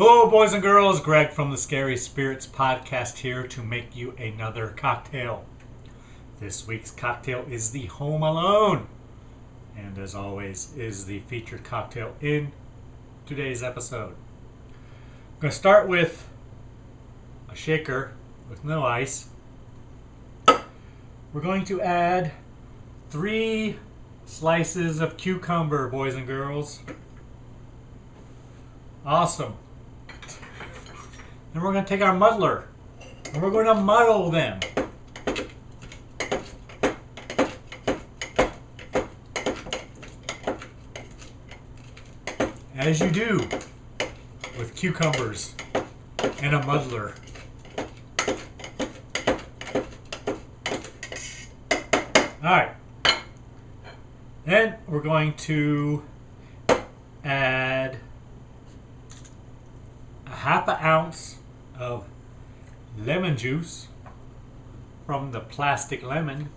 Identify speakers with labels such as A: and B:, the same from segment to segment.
A: Hello, boys and girls. Greg from the Scary Spirits podcast here to make you another cocktail. This week's cocktail is the Home Alone, and as always, is the featured cocktail in today's episode. I'm going to start with a shaker with no ice. We're going to add 3 slices of cucumber, boys and girls. Awesome. Then we're going to take our muddler and we're going to muddle them. As you do with cucumbers and a muddler. Alright. Then we're going to add a half an ounce of lemon juice from the plastic lemon.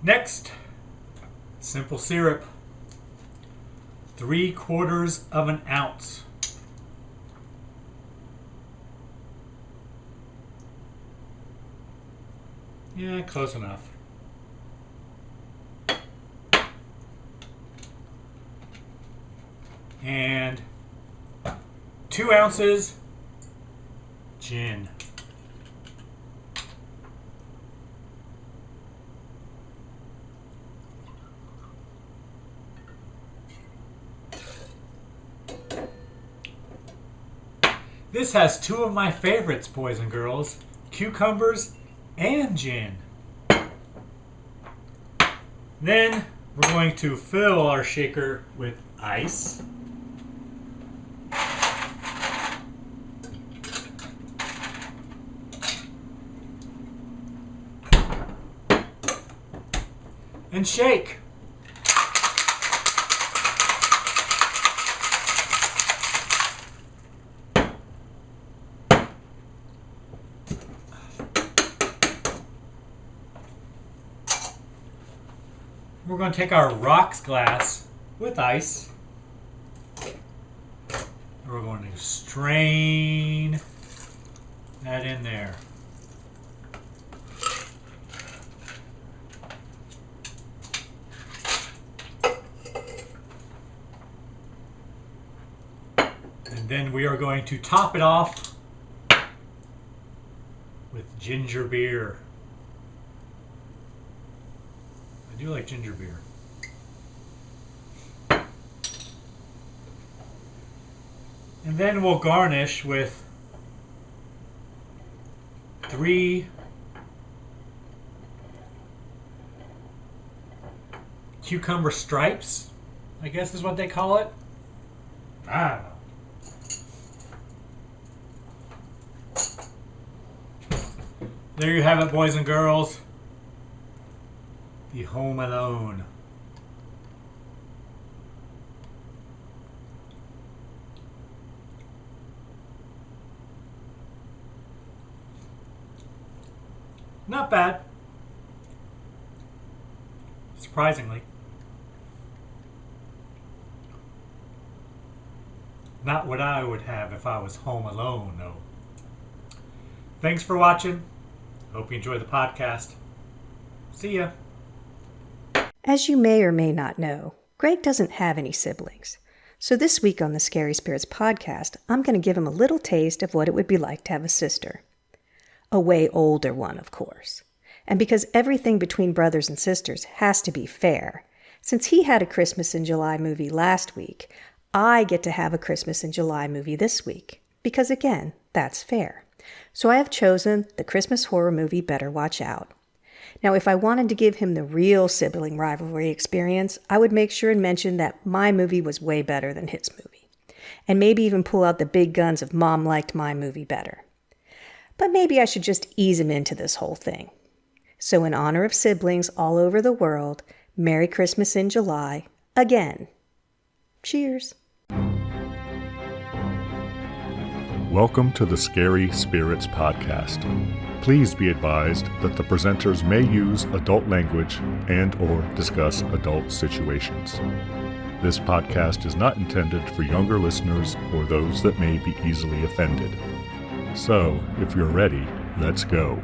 A: Next, simple syrup, 3/4 of an ounce. Yeah, close enough. And 2 ounces gin. This has 2 of my favorites, boys and girls, cucumbers and gin. Then we're going to fill our shaker with ice. And shake. We're going to take our rocks glass with ice. And we're going to strain that in there. And then we are going to top it off with ginger beer. I do like ginger beer. And then we'll garnish with 3 cucumber stripes, I guess is what they call it. I don't know. There you have it, boys and girls. The Home Alone. Not bad. Surprisingly. Not what I would have if I was home alone, though. Thanks for watching. Hope you enjoy the podcast. See ya.
B: As you may or may not know, Greg doesn't have any siblings. So this week on the Scary Spirits podcast, I'm going to give him a little taste of what it would be like to have a sister. A way older one, of course. And because everything between brothers and sisters has to be fair, since he had a Christmas in July movie last week, I get to have a Christmas in July movie this week. Because again, that's fair. So I have chosen the Christmas horror movie Better Watch Out. Now, if I wanted to give him the real sibling rivalry experience, I would make sure and mention that my movie was way better than his movie. And maybe even pull out the big guns of Mom liked my movie better. But maybe I should just ease him into this whole thing. So in honor of siblings all over the world, Merry Christmas in July, again. Cheers.
C: Welcome to the Scary Spirits Podcast. Please be advised that the presenters may use adult language and or discuss adult situations. This podcast is not intended for younger listeners or those that may be easily offended. So, if you're ready, let's go.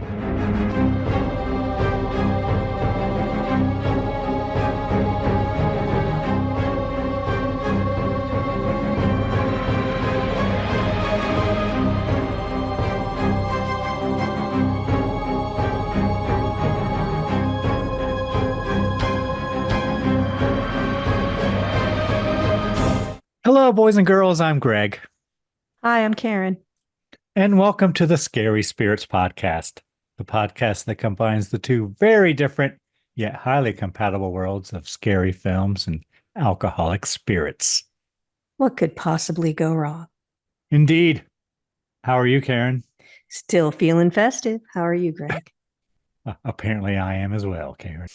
A: Hello, boys and girls. I'm Greg.
B: Hi, I'm Karen.
A: And welcome to the Scary Spirits Podcast, the podcast that combines the two very different yet highly compatible worlds of scary films and alcoholic spirits.
B: What could possibly go wrong?
A: Indeed. How are you, Karen?
B: Still feeling festive. How are you, Greg?
A: Apparently I am as well, Karen.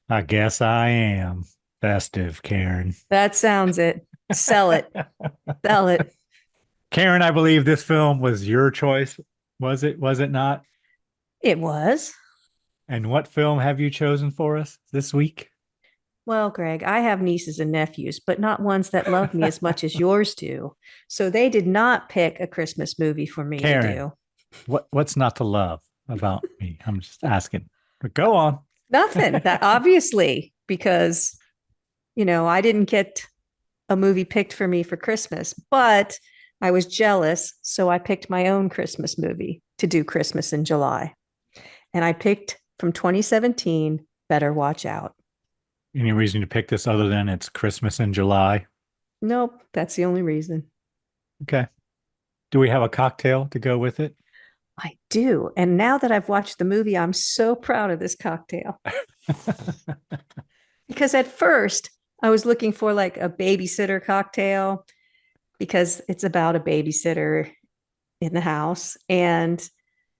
A: I guess I am festive, Karen.
B: That sounds it. Sell it. Sell it.
A: Karen, I believe this film was your choice. Was it? Was it not?
B: It was.
A: And what film have you chosen for us this week?
B: Well, Greg, I have nieces and nephews, but not ones that love me as much as yours do. So they did not pick a Christmas movie for me
A: Karen,
B: to do.
A: What's not to love about me? I'm just asking. But go on.
B: Nothing. That obviously, because, I didn't get a movie picked for me for Christmas, but I was jealous. So I picked my own Christmas movie to do Christmas in July. And I picked from 2017, Better Watch Out.
A: Any reason to pick this other than it's Christmas in July?
B: Nope, that's the only reason.
A: Okay. Do we have a cocktail to go with it?
B: I do. And now that I've watched the movie, I'm so proud of this cocktail. Because at first, I was looking for like a babysitter cocktail because it's about a babysitter in the house. And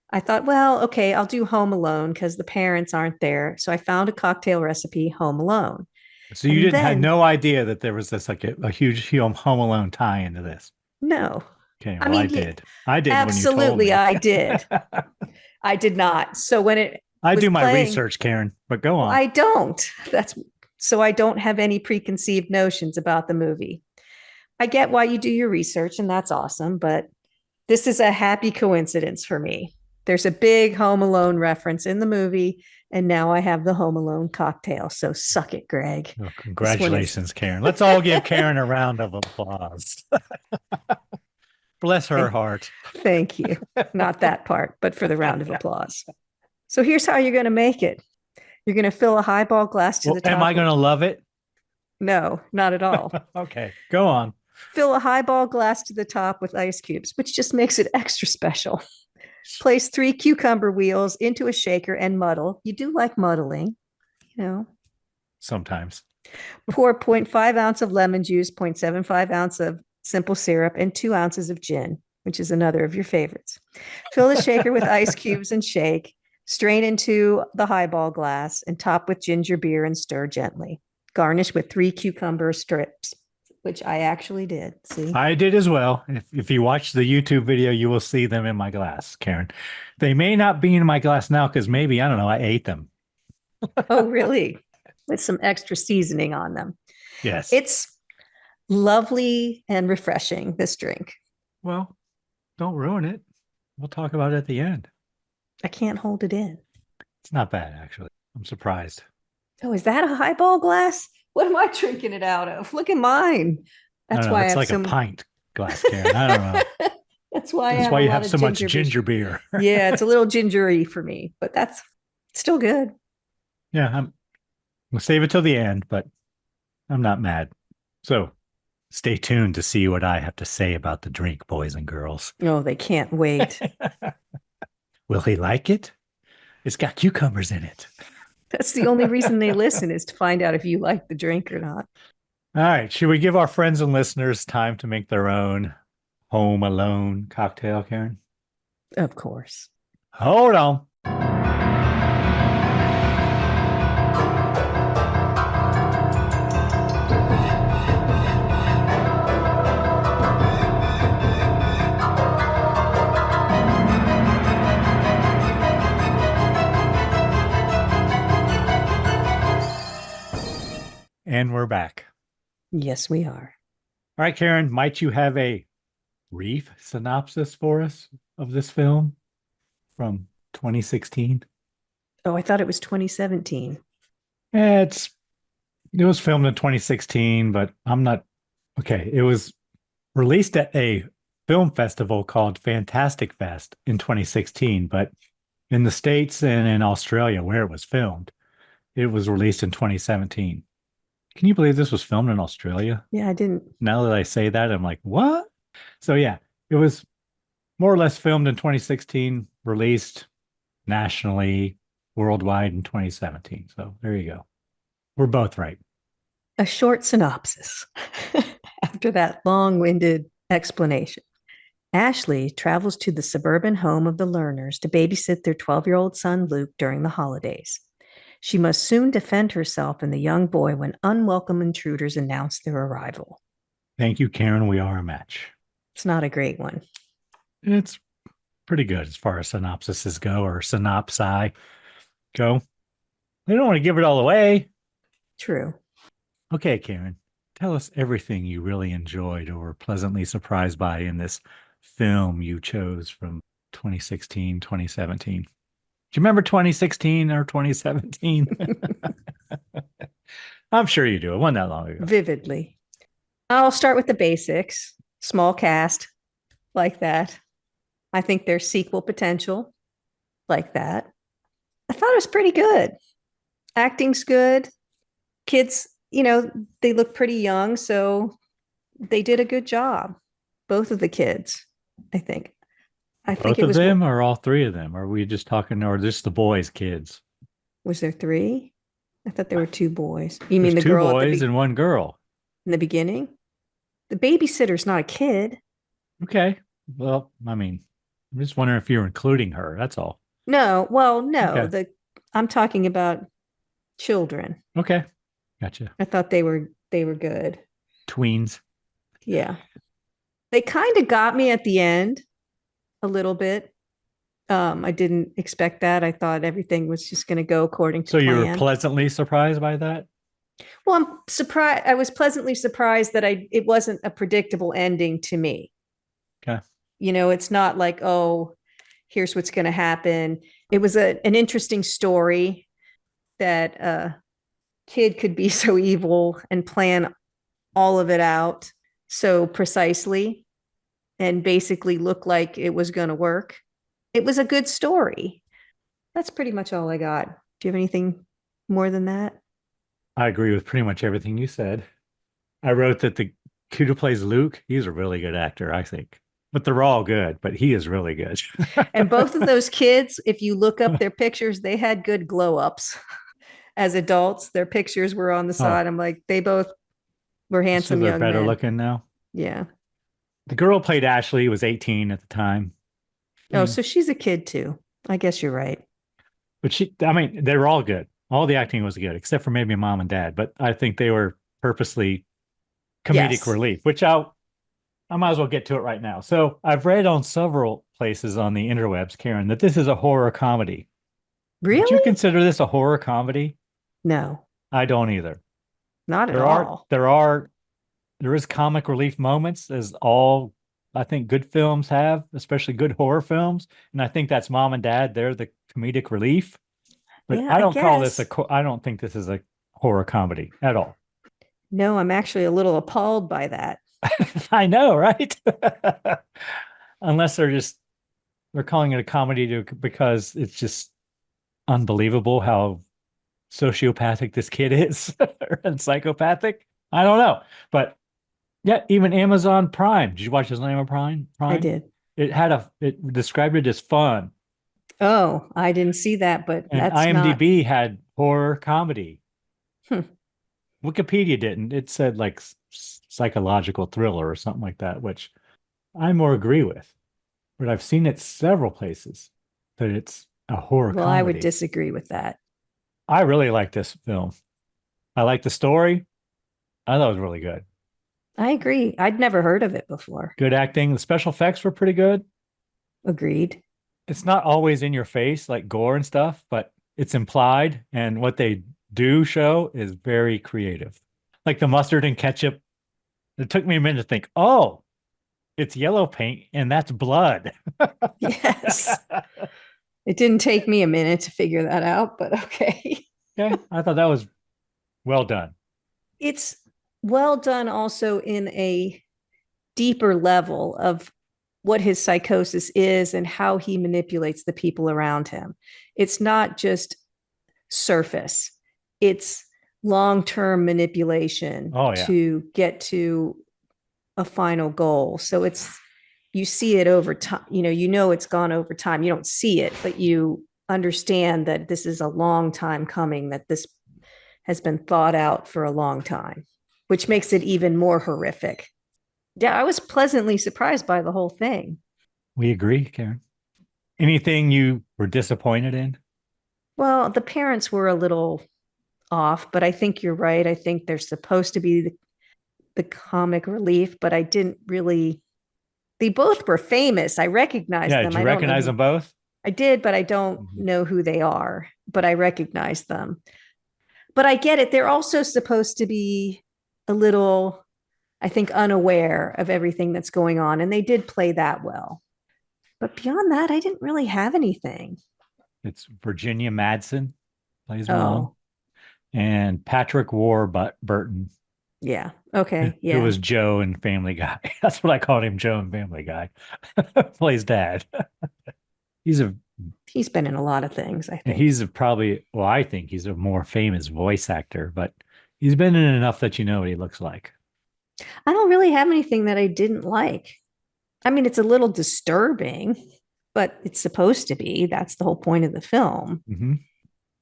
B: I thought, well, okay, I'll do Home Alone because the parents aren't there. So I found a cocktail recipe, Home Alone.
A: So you had no idea that there was this like a huge Home Alone tie into this?
B: No.
A: Okay, well, I did. I did.
B: Absolutely,
A: when you told me.
B: I did. I did not. So when
A: I do my research, Karen, but go on.
B: I don't. So I don't have any preconceived notions about the movie. I get why you do your research, and that's awesome, but this is a happy coincidence for me. There's a big Home Alone reference in the movie, and now I have the Home Alone cocktail. So suck it, Greg.
A: Oh, congratulations, Karen. Let's all give Karen a round of applause. Bless her heart.
B: Thank you. Not that part, but for the round of applause. So here's how you're going to make it. You're going to fill a highball glass to the top.
A: Am I going to love it?
B: No, not at all.
A: Okay, go on.
B: Fill a highball glass to the top with ice cubes, which just makes it extra special. Place 3 cucumber wheels into a shaker and muddle. You do like muddling,
A: Sometimes.
B: Pour 0.5 ounce of lemon juice, 0.75 ounce of simple syrup, and 2 ounces of gin, which is another of your favorites. Fill the shaker with ice cubes and shake. Strain into the highball glass and top with ginger beer and stir gently. Garnish with 3 cucumber strips, which I actually did. See,
A: I did as well. If you watch the YouTube video, you will see them in my glass, Karen. They may not be in my glass now because maybe, I don't know, I ate them.
B: Oh, really? With some extra seasoning on them.
A: Yes.
B: It's lovely and refreshing, this drink.
A: Well, don't ruin it. We'll talk about it at the end.
B: I can't hold it in.
A: It's not bad, actually. I'm surprised.
B: Oh, is that a highball glass? What am I drinking it out of? Look at mine. That's why
A: it's like a pint glass, Karen. I don't know.
B: That's why
A: you have so much ginger beer.
B: Yeah, it's a little gingery for me, but that's still good.
A: Yeah, we'll save it till the end, but I'm not mad. So stay tuned to see what I have to say about the drink, boys and girls.
B: Oh, they can't wait.
A: Will he like it? It's got cucumbers in it.
B: That's the only reason they listen, is to find out if you like the drink or not.
A: All right. Should we give our friends and listeners time to make their own Home Alone cocktail, Karen?
B: Of course.
A: Hold on. And we're back.
B: Yes, we are.
A: All right, Karen, might you have a brief synopsis for us of this film from 2016?
B: Oh, I thought it was 2017.
A: It was filmed in 2016, but I'm not okay. It was released at a film festival called Fantastic Fest in 2016, but in the States and in Australia where it was filmed, it was released in 2017. Can you believe this was filmed in Australia?
B: Yeah, I didn't.
A: Now that I say that, I'm like, what? So yeah, it was more or less filmed in 2016, released nationally, worldwide in 2017. So there you go. We're both right.
B: A short synopsis after that long winded explanation. Ashley travels to the suburban home of the Lerners to babysit their 12-year-old son Luke during the holidays. She must soon defend herself and the young boy when unwelcome intruders announce their arrival.
A: Thank you, Karen. We are a match.
B: It's not a great one.
A: It's pretty good as far as synopsises go, or synopsi go. They don't want to give it all away.
B: True.
A: Okay, Karen, tell us everything you really enjoyed or were pleasantly surprised by in this film you chose from 2016, 2017. Do you remember 2016 or 2017? I'm sure you do. It wasn't that long ago.
B: Vividly. I'll start with the basics. Small cast, like that. I think there's sequel potential, like that. I thought it was pretty good. Acting's good. Kids, they look pretty young, so they did a good job. Both of the kids, I think. I think
A: Both
B: it
A: of
B: was
A: them or all three of them? Are we just talking, or just the boys' kids?
B: Was there three? I thought there were two boys. You mean
A: There's
B: the
A: two
B: girl
A: boys and one girl.
B: in the beginning? The babysitter's not a kid.
A: Okay. Well, I mean, I'm just wondering if you're including her. That's all.
B: No, well, no.
A: Okay.
B: I'm talking about children.
A: Okay. Gotcha.
B: I thought they were good.
A: Tweens.
B: Yeah. They kind of got me at the end a little bit. I didn't expect that. I thought everything was just going to go according to
A: So you were
B: plan.
A: pleasantly surprised by that?
B: Well, I'm surprised. I was pleasantly surprised that it wasn't a predictable ending to me.
A: Okay.
B: It's not like, oh, here's what's going to happen. It was an interesting story that a kid could be so evil and plan all of it out so precisely and basically look like it was going to work. It was a good story. That's pretty much all I got. Do you have anything more than that?
A: I agree with pretty much everything you said. I wrote that the kid who plays Luke, he's a really good actor, I think. But they're all good, but he is really good.
B: And both of those kids, if you look up their pictures, they had good glow ups. As adults, their pictures were on the side. I'm like, they both were handsome
A: so they're
B: young
A: better
B: men.
A: looking now.
B: Yeah.
A: The girl who played Ashley was 18 at the time.
B: Oh, so she's a kid too. I guess you're right.
A: But they were all good. All the acting was good, except for maybe mom and dad. But I think they were purposely comedic relief, which I might as well get to it right now. So I've read on several places on the interwebs, Karen, that this is a horror comedy.
B: Really?
A: Would you consider this a horror comedy?
B: No.
A: I don't either.
B: Not at all.
A: There is comic relief moments, as all I think good films have, especially good horror films. And I think that's mom and dad. They're the comedic relief. But
B: Yeah,
A: I don't call
B: guess.
A: this I don't think this is a horror comedy at all.
B: No, I'm actually a little appalled by that.
A: I know, right? Unless they're calling it a comedy because it's just unbelievable how sociopathic this kid is and psychopathic. I don't know. But yeah, even Amazon Prime. Did you watch his name of Prime?
B: I did.
A: It described it as fun.
B: Oh, I didn't see that, but
A: And
B: that's
A: IMDb had horror comedy.
B: Hmm.
A: Wikipedia didn't. It said like psychological thriller or something like that, which I more agree with. But I've seen it several places that it's a horror comedy.
B: I would disagree with that.
A: I really like this film. I like the story. I thought it was really good.
B: I agree. I'd never heard of it before.
A: Good acting. The special effects were pretty good.
B: Agreed.
A: It's not always in your face like gore and stuff, but it's implied. And what they do show is very creative. like the mustard and ketchup. It took me a minute to think, oh, it's yellow paint and that's blood.
B: Yes. It didn't take me a minute to figure that out, but okay.
A: Okay. I thought that was well done.
B: It's well done also in a deeper level of what his psychosis is and how he manipulates the people around him. It's not just surface, it's long-term manipulation
A: Oh, yeah.
B: to get to a final goal. So it's, you see it over time, it's gone over time. You don't see it, but you understand that this is a long time coming, that this has been thought out for a long time, which makes it even more horrific. Yeah, I was pleasantly surprised by the whole thing.
A: We agree, Karen. Anything you were disappointed in?
B: Well, the parents were a little off, but I think you're right. I think they're supposed to be the comic relief, but I didn't really. They both were famous. I recognized them.
A: Did you recognize them both?
B: I did, but I don't know who they are, but I recognize them. But I get it. They're also supposed to be a little, I think, unaware of everything that's going on. And they did play that well. But beyond that, I didn't really have anything.
A: It's Virginia Madsen plays
B: Oh.
A: mom. And Patrick Warburton.
B: Yeah. Okay. Yeah.
A: It was Joe in Family Guy. That's what I called him, Joe in Family Guy. Plays dad. He's
B: been in a lot of things, I think.
A: I think he's a more famous voice actor, but he's been in enough that you know what he looks like.
B: I don't really have anything that I didn't like. I mean, it's a little disturbing, but it's supposed to be. That's the whole point of the film.
A: Mm-hmm.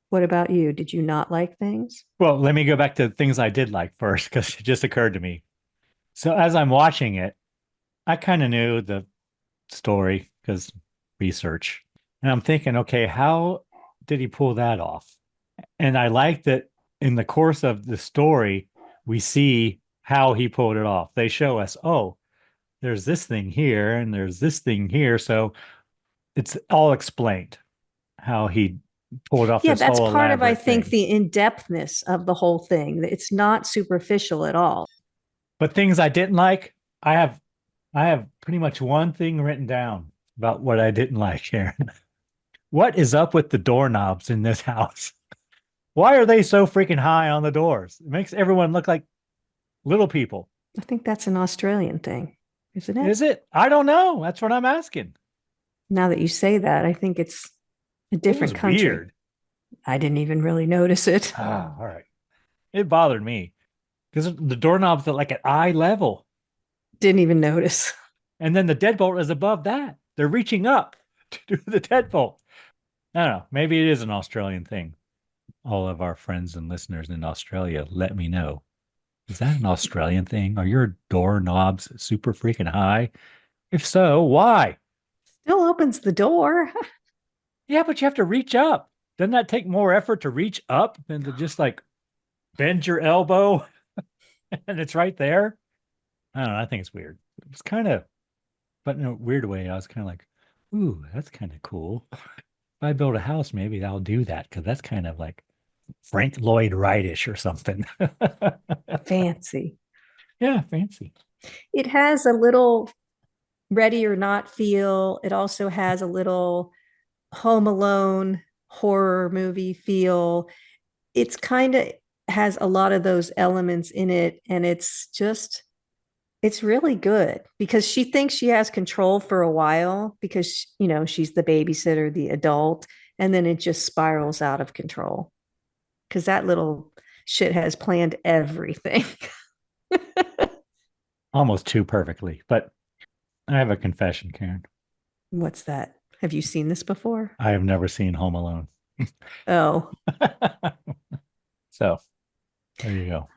B: What about you? Did you not like things?
A: Well, let me go back to things I did like first, because it just occurred to me. So as I'm watching it, I kind of knew the story because research. And I'm thinking, okay, how did he pull that off? And I like that in the course of the story, we see how he pulled it off. They show us, oh, there's this thing here and there's this thing here. So it's all explained how he pulled off.
B: Yeah,
A: this
B: that's
A: whole
B: part of, I think,
A: thing.
B: the in-depthness of the whole thing. It's not superficial at all.
A: But things I didn't like, I have pretty much one thing written down about what I didn't like, Karen. What is up with the doorknobs in this house? Why are they so freaking high on the doors? It makes everyone look like little people.
B: I think that's an Australian thing, isn't it?
A: Is it? I don't know. That's what I'm asking.
B: Now that you say that, I think it's a different country. Weird. I didn't even really notice it.
A: Oh, all right. It bothered me because the doorknobs are like at eye level.
B: Didn't even notice.
A: And then the deadbolt is above that. They're reaching up to do the deadbolt. I don't know. Maybe it is an Australian thing. All of our friends and listeners in Australia, let me know. Is that an Australian thing? Are your doorknobs super freaking high? If so, why?
B: Still opens the door.
A: Yeah, but you have to reach up. Doesn't that take more effort to reach up than to just like bend your elbow and it's right there? I don't know. I think it's weird. It was kind of, but in a weird way, I was kind of like, ooh, that's kind of cool. If I build a house, maybe I'll do that because that's kind of like Frank Lloyd Wright-ish or something.
B: Fancy.
A: Yeah, fancy.
B: It has a little Ready or Not feel. It also has a little Home Alone horror movie feel. It's kind of has a lot of those elements in it, and it's really good because she thinks she has control for a while because she's the babysitter, the adult, and then it just spirals out of control because that little shit has planned everything.
A: Almost too perfectly, but I have a confession, Karen.
B: What's that? Have you seen this before?
A: I have never seen Home Alone.
B: Oh.
A: So there you go.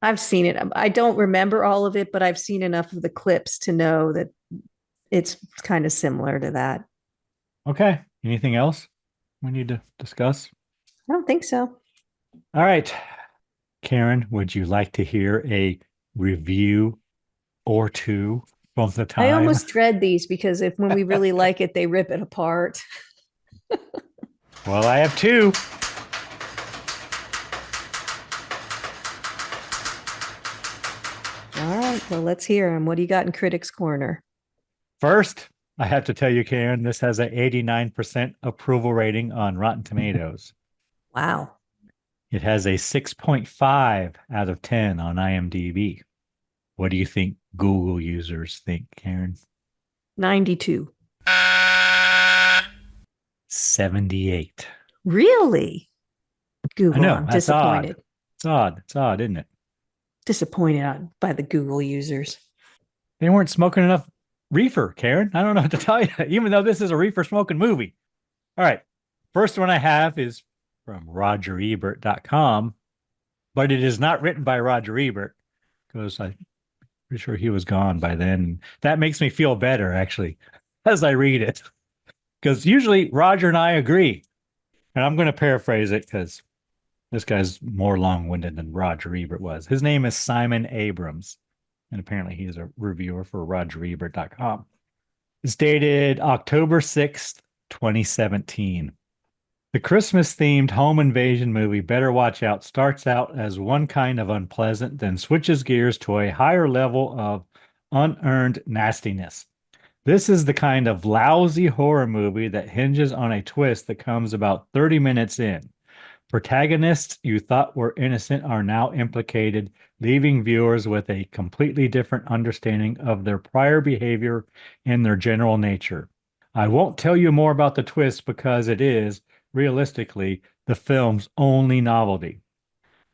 B: I've seen it. I don't remember all of it, but I've seen enough of the clips to know that it's kind of similar to that.
A: Okay. Anything else we need to discuss?
B: I don't think so.
A: All right. Karen, would you like to hear a review or two from the time?
B: I almost dread these because when we really like it, they rip it apart.
A: Well, I have two.
B: right, well, let's hear him. What do you got in Critics Corner?
D: First, I have to tell you, Karen, this has an 89% approval rating on Rotten Tomatoes.
B: Wow.
D: It has a 6.5 out of 10 on IMDb. What do you think Google users think, Karen?
B: 92.
D: 78.
B: Really? Google,
D: I know,
B: I'm
D: that's
B: disappointed.
D: odd. It's odd. It's odd, isn't it?
B: Disappointed by the Google users.
D: They weren't smoking enough reefer, Karen. I don't know what to tell you, even though this is a reefer smoking movie. All right. First one I have is from RogerEbert.com, but it is not written by Roger Ebert because I'm pretty sure he was gone by then. That makes me feel better, actually, as I read it, because usually Roger and I agree. And I'm going to paraphrase it because this guy's more long-winded than Roger Ebert was. His name is Simon Abrams, and apparently he is a reviewer for RogerEbert.com. It's dated October 6th, 2017. The Christmas-themed home invasion movie Better Watch Out starts out as one kind of unpleasant, then switches gears to a higher level of unearned nastiness. This is the kind of lousy horror movie that hinges on a twist that comes about 30 minutes in. Protagonists you thought were innocent are now implicated, leaving viewers with a completely different understanding of their prior behavior and their general nature. I won't tell you more about the twist because it is, realistically, the film's only novelty.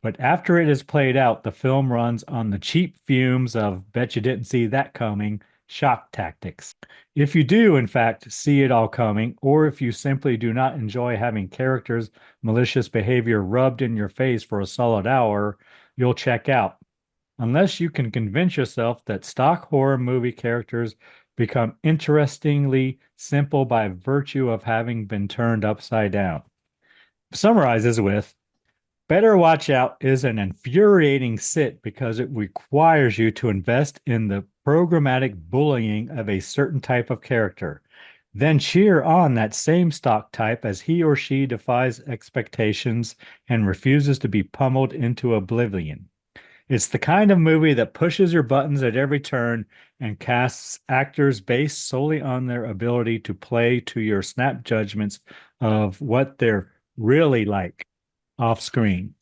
D: But after it is played out, the film runs on the cheap fumes of bet you didn't see that coming shock tactics. If you do, in fact, see it all coming, or if you simply do not enjoy having characters' malicious behavior rubbed in your face for a solid hour, you'll check out. Unless you can convince yourself that stock horror movie characters become interestingly simple by virtue of having been turned upside down. Summarizes with, Better Watch Out is an infuriating sit because it requires you to invest in the programmatic bullying of a certain type of character. Then cheer on that same stock type as he or she defies expectations and refuses to be pummeled into oblivion. It's the kind of movie that pushes your buttons at every turn and casts actors based solely on their ability to play to your snap judgments of what they're really like off screen.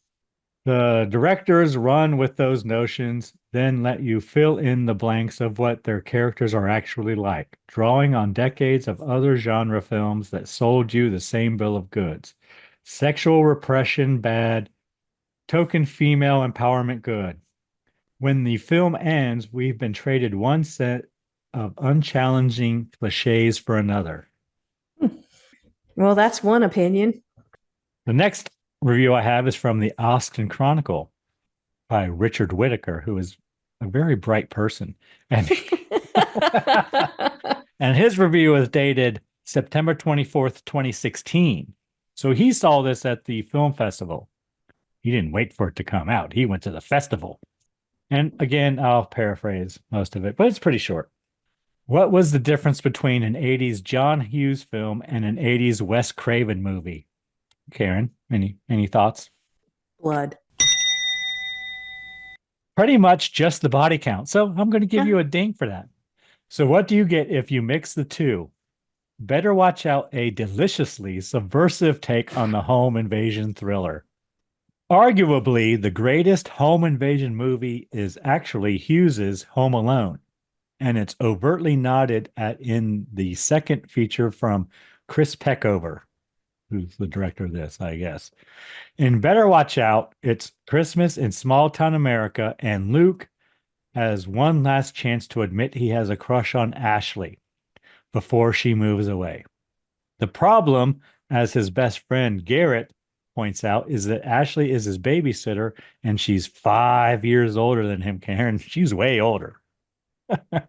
D: The directors run with those notions, then let you fill in the blanks of what their characters are actually like, drawing on decades of other genre films that sold you the same bill of goods. Sexual repression bad, token female empowerment good. When the film ends, we've been traded one set of unchallenging cliches for another.
B: Well, that's one opinion.
D: The next review I have is from the Austin Chronicle by Richard Whitaker, who is a very bright person. And, and his review is dated September 24th, 2016. So he saw this at the film festival. He didn't wait for it to come out. He went to the festival. And again, I'll paraphrase most of it, but it's pretty short. What was the difference between an 80s John Hughes film and an 80s Wes Craven movie? Karen, any thoughts?
B: Blood.
D: Pretty much just the body count. So I'm going to give you a ding for that. So what do you get if you mix the two? Better Watch Out, a deliciously subversive take on the home invasion thriller. Arguably, the greatest home invasion movie is actually Hughes's Home Alone, and it's overtly nodded at in the second feature from Chris Peckover, who's the director of this, I guess. In Better Watch Out, it's Christmas in small-town America, and Luke has one last chance to admit he has a crush on Ashley before she moves away. The problem, as his best friend Garrett points out, is that Ashley is his babysitter, and she's 5 years older than him, Karen. She's way older.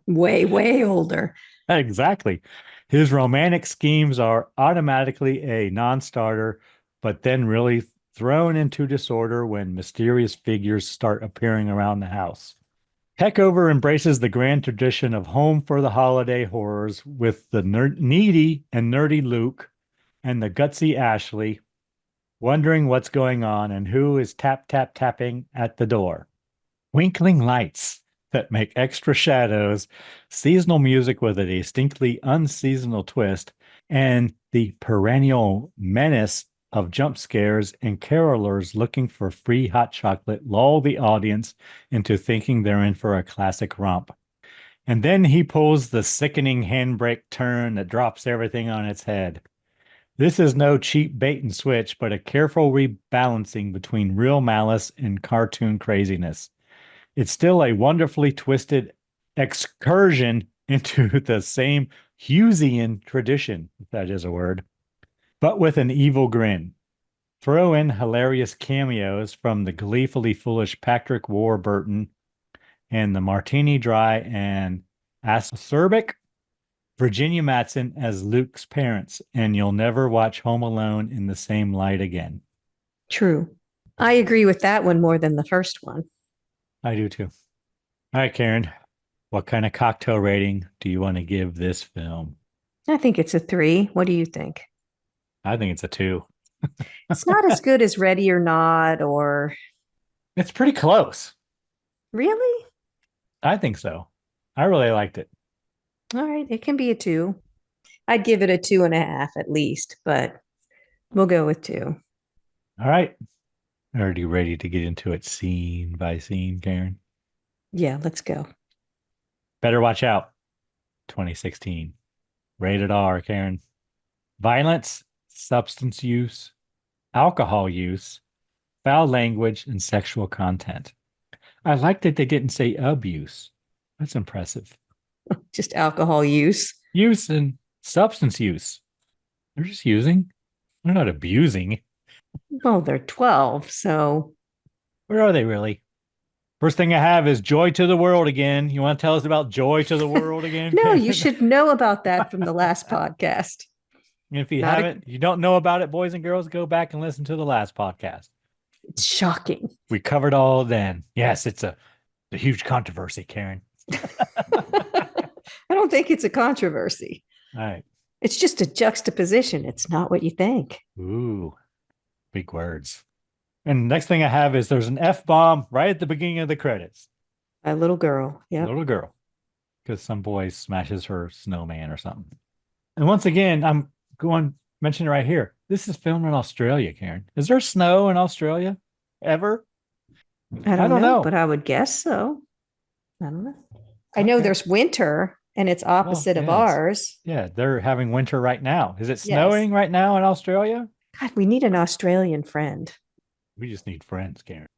B: Way, way older.
D: Exactly. His romantic schemes are automatically a non-starter, but then really thrown into disorder when mysterious figures start appearing around the house. Peckover embraces the grand tradition of home for the holiday horrors with the needy and nerdy Luke and the gutsy Ashley, wondering what's going on and who is tapping at the door. Twinkling lights, that make extra shadows, seasonal music with a distinctly unseasonal twist, and the perennial menace of jump scares and carolers looking for free hot chocolate lull the audience into thinking they're in for a classic romp. And then he pulls the sickening handbrake turn that drops everything on its head. This is no cheap bait and switch, but a careful rebalancing between real malice and cartoon craziness. It's still a wonderfully twisted excursion into the same Hughesian tradition, if that is a word, but with an evil grin. Throw in hilarious cameos from the gleefully foolish Patrick Warburton and the Martini Dry and acerbic Virginia Madsen as Luke's parents, and you'll never watch Home Alone in the same light again.
B: True. I agree with that one more than the first one.
D: I do too. All right, Karen, what kind of cocktail rating do you want to give this film?
B: I think it's a 3. What do you think?
D: I think it's a 2.
B: It's not as good as Ready or Not or...
D: It's pretty close.
B: Really?
D: I think so. I really liked it.
B: All right, it can be a 2. I'd give it a 2.5 at least, but we'll go with 2.
D: All right. Are you ready to get into it scene by scene, Karen?
B: Yeah, let's go.
D: Better Watch Out, 2016. Rated R, Karen. Violence, substance use, alcohol use, foul language, and sexual content. I like that they didn't say abuse. That's impressive.
B: Just alcohol use.
D: Use and substance use. They're just using. They're not abusing.
B: Well, they're 12, so...
D: Where are they really? First thing I have is Joy to the World again. You want to tell us about Joy to the World again?
B: No, you should know about that from the last podcast.
D: If you haven't, you don't know about it, boys and girls, go back and listen to the last podcast.
B: It's shocking.
D: We covered all then. Yes, it's a huge controversy, Karen.
B: I don't think it's a controversy.
D: All right.
B: It's just a juxtaposition. It's not what you think.
D: Ooh, big words. And next thing I have is there's an F-bomb right at the beginning of the credits.
B: A little girl. Yeah.
D: Little girl. Because some boy smashes her snowman or something. And once again, I'm going to mention it right here. This is filmed in Australia, Karen. Is there snow in Australia ever?
B: I don't know, but I would guess so. I don't know. I know there's winter and it's opposite of ours.
D: Yeah, they're having winter right now. Is it snowing right now in Australia?
B: God, we need an Australian friend.
D: We just need friends, Karen.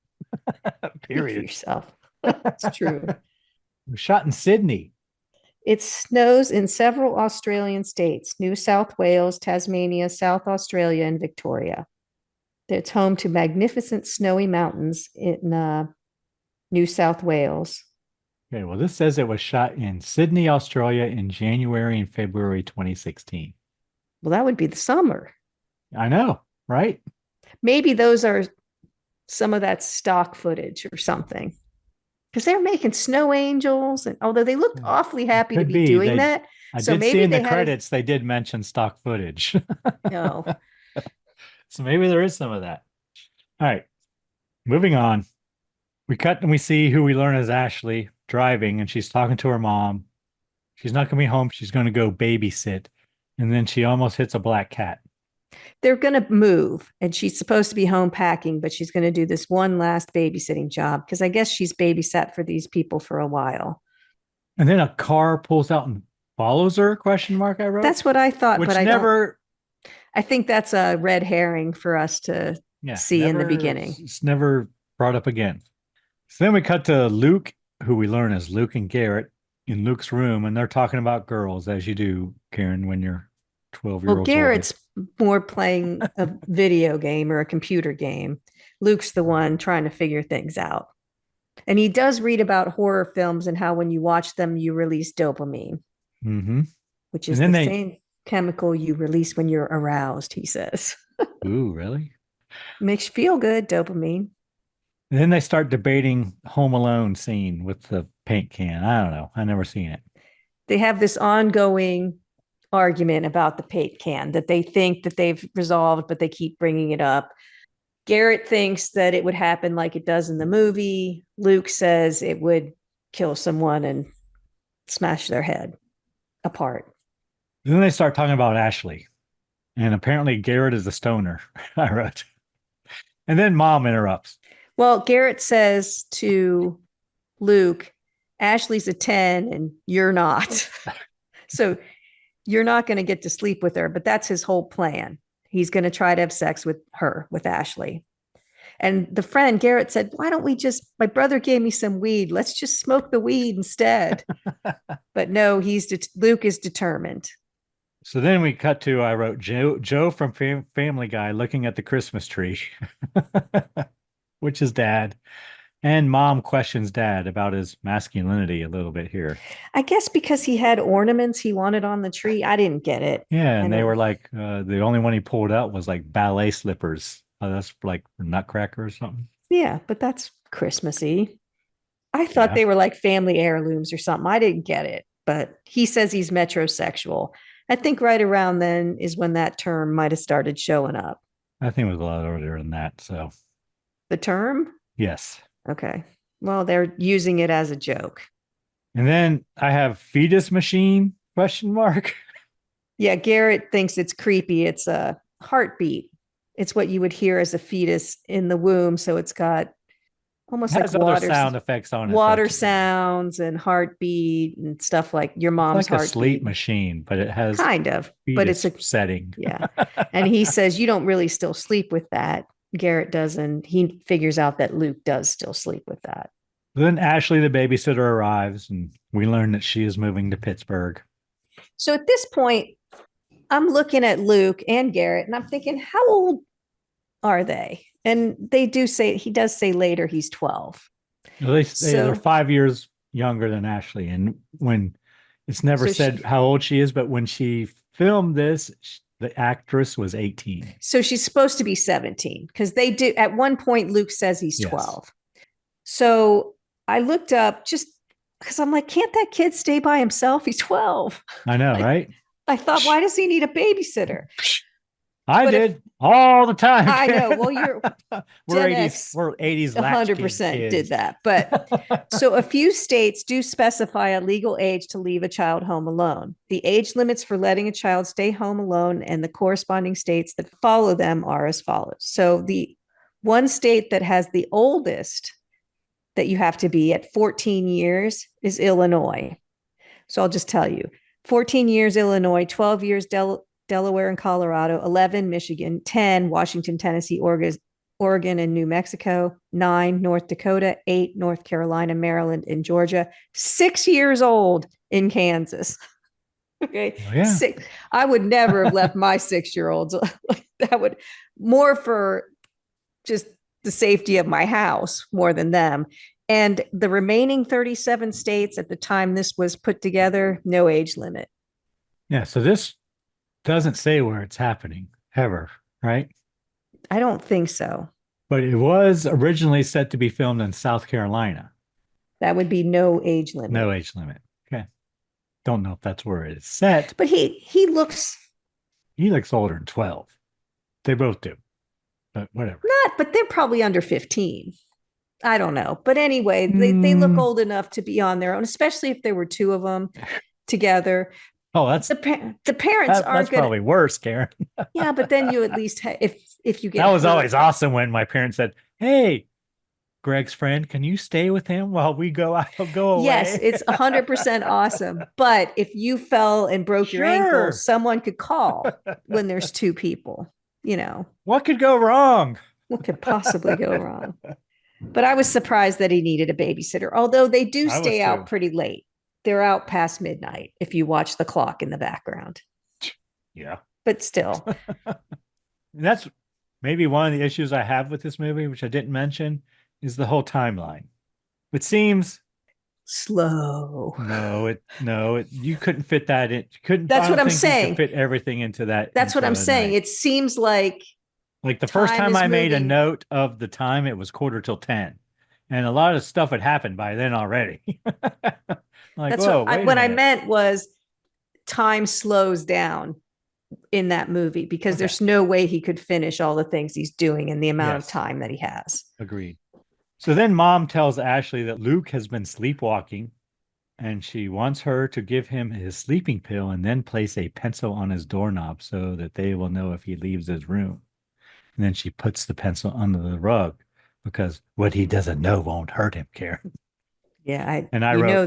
B: Period. Speak for yourself. It's true.
D: We're shot in Sydney.
B: It snows in several Australian states: New South Wales, Tasmania, South Australia, and Victoria. It's home to magnificent snowy mountains in New South Wales.
D: Okay, well, this says it was shot in Sydney, Australia in January and February 2016.
B: Well, that would be the summer.
D: I know, right?
B: Maybe those are some of that stock footage or something. Because they're making snow angels, and although they looked awfully happy to be doing that.
D: I did see in the credits they did mention stock footage.
B: No.
D: So maybe there is some of that. All right. Moving on. We cut and we see who we learn is Ashley driving, and she's talking to her mom. She's not going to be home. She's going to go babysit. And then she almost hits a black cat.
B: They're going to move, and she's supposed to be home packing, but she's going to do this one last babysitting job because I guess she's babysat for these people for a while.
D: And then a car pulls out and follows her, ? I wrote.
B: That's what I thought,
D: which
B: but I think that's a red herring for us to see in the beginning.
D: It's never brought up again. So then we cut to Luke, who we learn is Luke and Garrett, in Luke's room, and they're talking about girls, as you do, Karen, when you're 12-year-old.
B: Well, Garrett's more playing a video game or a computer game. Luke's the one trying to figure things out. And he does read about horror films and how when you watch them, you release dopamine, which is the same chemical you release when you're aroused, he says.
D: Ooh, really?
B: Makes you feel good, dopamine.
D: And then they start debating Home Alone scene with the paint can. I don't know. I never seen it.
B: They have this ongoing argument about the paint can that they think that they've resolved, but they keep bringing it up. Garrett thinks that it would happen like it does in the movie. Luke says it would kill someone and smash their head apart.
D: Then they start talking about Ashley. And apparently Garrett is a stoner, I wrote. And then Mom interrupts.
B: Well, Garrett says to Luke, Ashley's a 10 and you're not. So you're not going to get to sleep with her, but that's his whole plan. He's going to try to have sex with her, with Ashley. And the friend, Garrett, said, why don't we my brother gave me some weed. Let's just smoke the weed instead. But no, Luke is determined.
D: So then we cut to, I wrote, Joe from Family Guy looking at the Christmas tree, which is Dad. And Mom questions Dad about his masculinity a little bit here.
B: I guess because he had ornaments he wanted on the tree. I didn't get it.
D: Yeah, and they were like, the only one he pulled out was like ballet slippers. That's like Nutcracker or something.
B: Yeah, but that's Christmassy. I thought they were like family heirlooms or something. I didn't get it, but he says he's metrosexual. I think right around then is when that term might have started showing up.
D: I think it was a lot earlier than that. So
B: the term?
D: Yes.
B: Okay. Well, they're using it as a joke.
D: And then I have fetus machine ?
B: Yeah, Garrett thinks it's creepy. It's a heartbeat. It's what you would hear as a fetus in the womb. So it's got almost like water
D: sound effects on it.
B: Water sounds and heartbeat and stuff like your mom's
D: like a sleep machine, but it has
B: kind of, but it's a
D: setting.
B: Yeah. And he says you don't really still sleep with that. Garrett doesn't. He figures out that Luke does still sleep with that.
D: Then Ashley, the babysitter, arrives and we learn that she is moving to Pittsburgh.
B: So at this point, I'm looking at Luke and Garrett and I'm thinking, how old are they? And he does say later he's 12.
D: They're 5 years younger than Ashley. And when it's never said how old she is, but when she filmed this, the actress was 18.
B: So she's supposed to be 17 because they do. At one point, Luke says he's 12. So I looked up just because I'm like, can't that kid stay by himself? He's 12.
D: I know, right?
B: I thought, why does he need a babysitter?
D: I did all the time.
B: I know. Well,
D: we're 80s
B: 100% did that. But so a few states do specify a legal age to leave a child home alone. The age limits for letting a child stay home alone and the corresponding states that follow them are as follows. So the one state that has the oldest that you have to be at 14 years is Illinois. So I'll just tell you, 14 years, Illinois, 12 years, Delaware and Colorado, 11, Michigan, 10, Washington, Tennessee, Oregon, and New Mexico, 9, North Dakota, 8, North Carolina, Maryland, and Georgia, 6 years old in Kansas. Okay.
D: Oh, yeah.
B: 6. I would never have left my 6-year-olds. That would more for just the safety of my house more than them. And the remaining 37 states at the time this was put together, no age limit.
D: Yeah. So this doesn't say where it's happening ever, right?
B: I don't think so.
D: But it was originally set to be filmed in South Carolina.
B: That would be no age limit.
D: No age limit. Okay. Don't know if that's where it is set.
B: But he looks
D: older than 12. They both do. But whatever.
B: But they're probably under 15. I don't know. But anyway, they look old enough to be on their own, especially if there were two of them together.
D: Oh, that's
B: the parents aren't.
D: That's probably worse, Karen.
B: Yeah, but then you at least if you get
D: that was always awesome when my parents said, "Hey, Greg's friend, can you stay with him while we go out? Go away."
B: Yes, it's 100% awesome. But if you fell and broke your ankle, someone could call when there's two people. You know
D: what could go wrong?
B: What could possibly go wrong? But I was surprised that he needed a babysitter. Although they do stay out pretty late. They're out past midnight if you watch the clock in the background.
D: Yeah.
B: But still.
D: That's maybe one of the issues I have with this movie, which I didn't mention, is the whole timeline. It seems
B: slow.
D: No, you couldn't fit that in.
B: That's what I'm saying.
D: Fit everything into that.
B: That's what I'm saying.
D: Night.
B: It seems like
D: the first time I made a note of the time, it was 9:45. And a lot of stuff had happened by then already.
B: That's what I meant was time slows down in that movie because there's no way he could finish all the things he's doing in the amount of time that he has.
D: Agreed. So then mom tells Ashley that Luke has been sleepwalking and she wants her to give him his sleeping pill and then place a pencil on his doorknob so that they will know if he leaves his room. And then she puts the pencil under the rug because what he doesn't know won't hurt him, Karen.
B: Yeah,
D: And I
B: you know
D: wrote,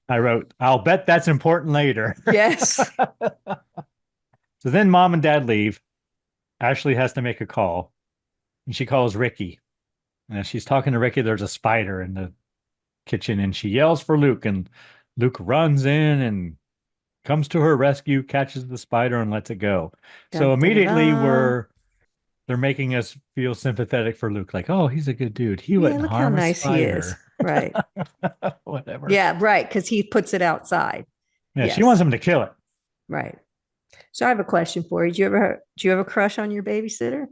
B: that.
D: I'll bet that's important later.
B: Yes.
D: So then mom and dad leave. Ashley has to make a call and she calls Ricky. And as she's talking to Ricky, there's a spider in the kitchen and she yells for Luke. And Luke runs in and comes to her rescue, catches the spider, and lets it go.
B: Dun,
D: So
B: dun,
D: immediately
B: dun.
D: they're making us feel sympathetic for Luke. Like, oh, he's a good dude. He
B: Yeah,
D: wouldn't
B: look how
D: harm a
B: nice he is.
D: spider.
B: Right.
D: Whatever.
B: Yeah, right. Because he puts it outside.
D: Yeah,
B: Yes.
D: she wants him to kill it.
B: Right. So I have a question for you. Do you have a crush on your babysitter?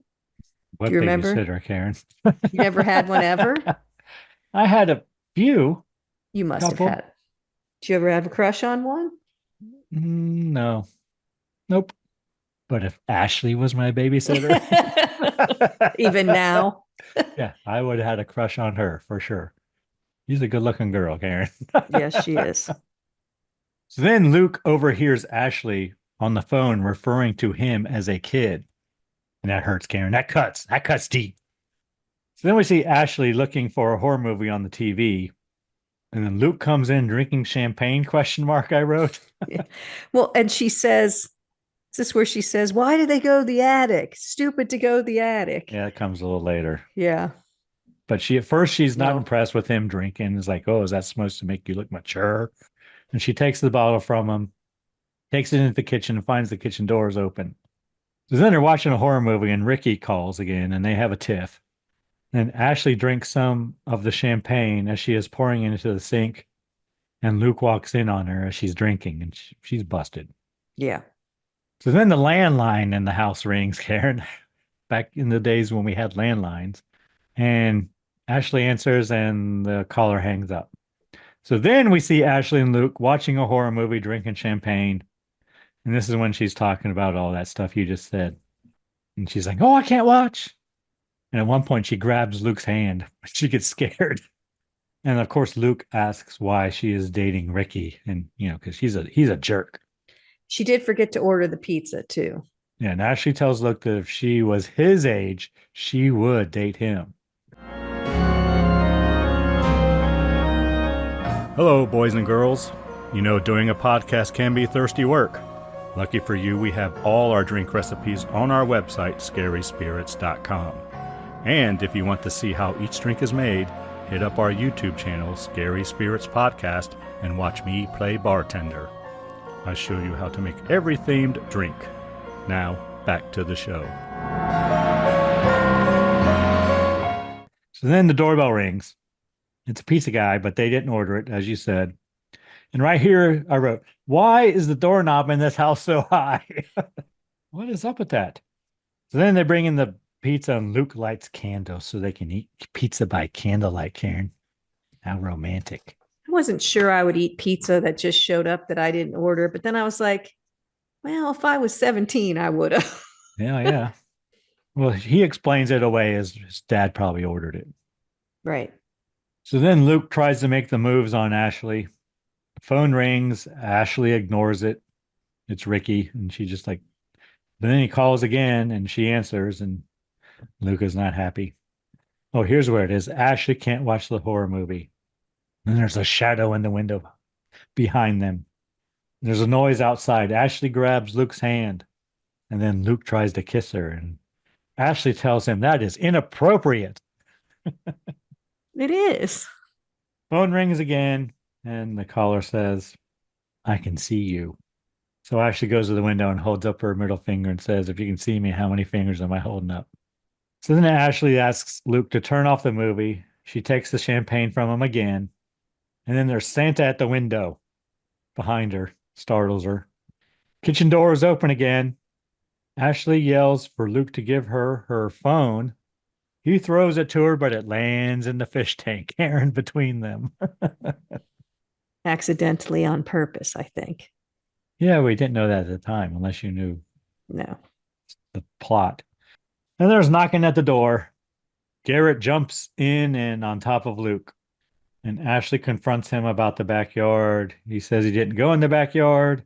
D: What
B: Do you remember?
D: babysitter, Karen?
B: You never had one ever?
D: I had a few.
B: You must
D: Couple.
B: have had. Do you ever have a crush on one?
D: No. Nope. But if Ashley was my babysitter,
B: Even now?
D: yeah, I would have had a crush on her for sure. She's a good looking girl, Karen.
B: Yes, she is.
D: So then Luke overhears Ashley on the phone referring to him as a kid. And that hurts, Karen. That cuts. That cuts deep. So then we see Ashley looking for a horror movie on the TV. And then Luke comes in drinking champagne, ? I wrote.
B: Yeah. Well, and she says, is this where she says, why did they go to the attic? Stupid to go to the attic.
D: Yeah, it comes a little later.
B: Yeah.
D: But she's not
B: No.
D: impressed with him drinking. It's like, oh, is that supposed to make you look mature? And she takes the bottle from him, takes it into the kitchen, and finds the kitchen doors open. So then they're watching a horror movie, and Ricky calls again, and they have a tiff. And Ashley drinks some of the champagne as she is pouring it into the sink. And Luke walks in on her as she's drinking, and she's busted.
B: Yeah.
D: So then the landline in the house rings, Karen, back in the days when we had landlines. And Ashley answers, and the caller hangs up. So then we see Ashley and Luke watching a horror movie, drinking champagne. And this is when she's talking about all that stuff you just said. And she's like, oh, I can't watch. And at one point, she grabs Luke's hand. She gets scared. And of course, Luke asks why she is dating Ricky. And, because he's a jerk.
B: She did forget to order the pizza, too.
D: Yeah. And Ashley tells Luke that if she was his age, she would date him. Hello, boys and girls. Doing a podcast can be thirsty work. Lucky for you, we have all our drink recipes on our website, scaryspirits.com. And if you want to see how each drink is made, hit up our YouTube channel, Scary Spirits Podcast, and watch me play bartender. I show you how to make every themed drink. Now, back to the show. So then the doorbell rings. It's a pizza guy, but they didn't order it, as you said. And right here, I wrote, why is the doorknob in this house so high? What is up with that? So then they bring in the pizza and Luke lights candles so they can eat pizza by candlelight, Karen. How romantic.
B: I wasn't sure I would eat pizza that just showed up that I didn't order. But then I was like, well, if I was 17, I would have.
D: Yeah. Well, he explains it away as his dad probably ordered it.
B: Right.
D: So then Luke tries to make the moves on Ashley. The phone rings. Ashley ignores it. It's Ricky. And she just but then he calls again and she answers and Luke is not happy. Oh, here's where it is. Ashley can't watch the horror movie. And there's a shadow in the window behind them. There's a noise outside. Ashley grabs Luke's hand and then Luke tries to kiss her. And Ashley tells him that is inappropriate.
B: It is.
D: Phone rings again, and the caller says, I can see you. So Ashley goes to the window and holds up her middle finger and says, if you can see me, how many fingers am I holding up? So then Ashley asks Luke to turn off the movie. She takes the champagne from him again. And then there's Santa at the window behind her, startles her. Kitchen door is open again. Ashley yells for Luke to give her her phone. He throws it to her, but it lands in the fish tank, Aaron, between them.
B: Accidentally on purpose, I think.
D: Yeah, we didn't know that at the time, unless you knew
B: No.
D: the plot. And there's knocking at the door. Garrett jumps in and on top of Luke, and Ashley confronts him about the backyard. He says he didn't go in the backyard.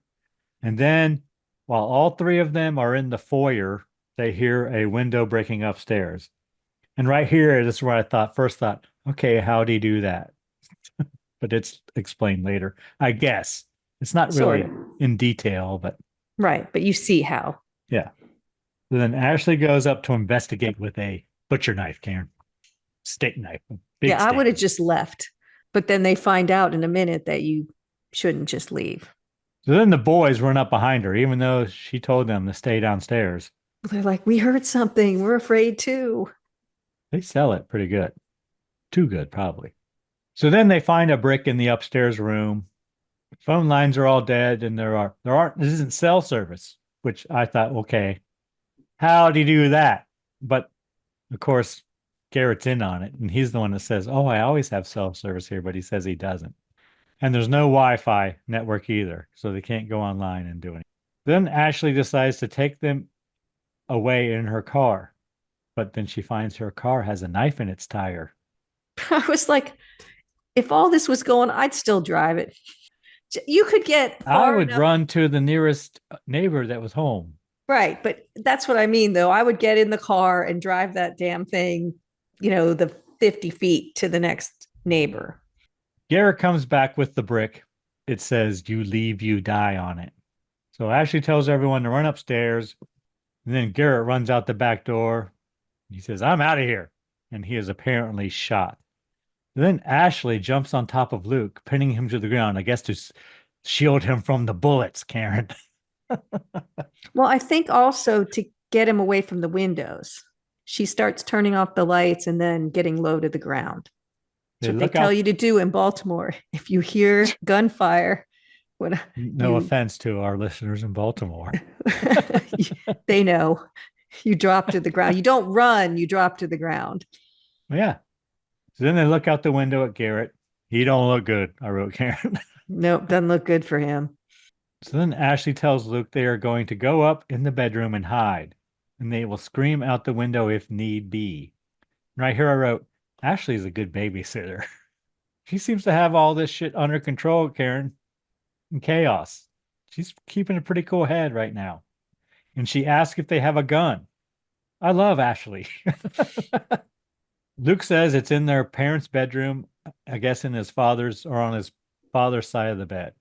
D: And then, while all three of them are in the foyer, they hear a window breaking upstairs. And right here, this is where I first thought, okay, how'd he do that? But it's explained later, I guess. It's not really
B: Sort of.
D: in detail, but
B: Right, but you see how.
D: yeah. So then Ashley goes up to investigate with a butcher knife, Karen. Steak knife. Big
B: Yeah, I
D: steak
B: would have
D: knife.
B: just left. But then they find out in a minute that you shouldn't just leave.
D: So then the boys run up behind her, even though she told them to stay downstairs.
B: They're like, we heard something. We're afraid too.
D: They sell it pretty good. Too good, probably. So then they find a brick in the upstairs room. Phone lines are all dead, and this isn't cell service, which I thought, okay, how do you do that? But of course, Garrett's in on it, and he's the one that says, oh, I always have cell service here, but he says he doesn't. And there's no Wi-Fi network either, so they can't go online and do anything. Then Ashley decides to take them away in her car, but then she finds her car has a knife in its tire.
B: I was like, if all this was going, I'd still drive it. You could get
D: I
B: far
D: would
B: enough.
D: run to the nearest neighbor that was home.
B: Right. But that's what I mean, though. I would get in the car and drive that damn thing, the 50 feet to the next neighbor.
D: Garrett comes back with the brick. It says, you leave, you die on it. So Ashley tells everyone to run upstairs. And then Garrett runs out the back door. He says, I'm out of here. And he is apparently shot. Then Ashley jumps on top of Luke, pinning him to the ground, I guess to shield him from the bullets, Karen.
B: Well, I think also to get him away from the windows, she starts turning off the lights and then getting low to the ground. That's what they tell you to do in Baltimore. If you hear gunfire,
D: no offense to our listeners in Baltimore.
B: They know you drop to the ground. You don't run, you drop to the ground.
D: Yeah. So then they look out the window at Garrett. He don't look good, I wrote Karen.
B: Nope, doesn't look good for him.
D: So then Ashley tells Luke they are going to go up in the bedroom and hide, and they will scream out the window if need be. Right here I wrote, Ashley's a good babysitter. She seems to have all this shit under control, Karen, and chaos. She's keeping a pretty cool head right now. And she asks if they have a gun. I love Ashley. Luke says it's in their parents' bedroom, I guess in his father's or on his father's side of the bed.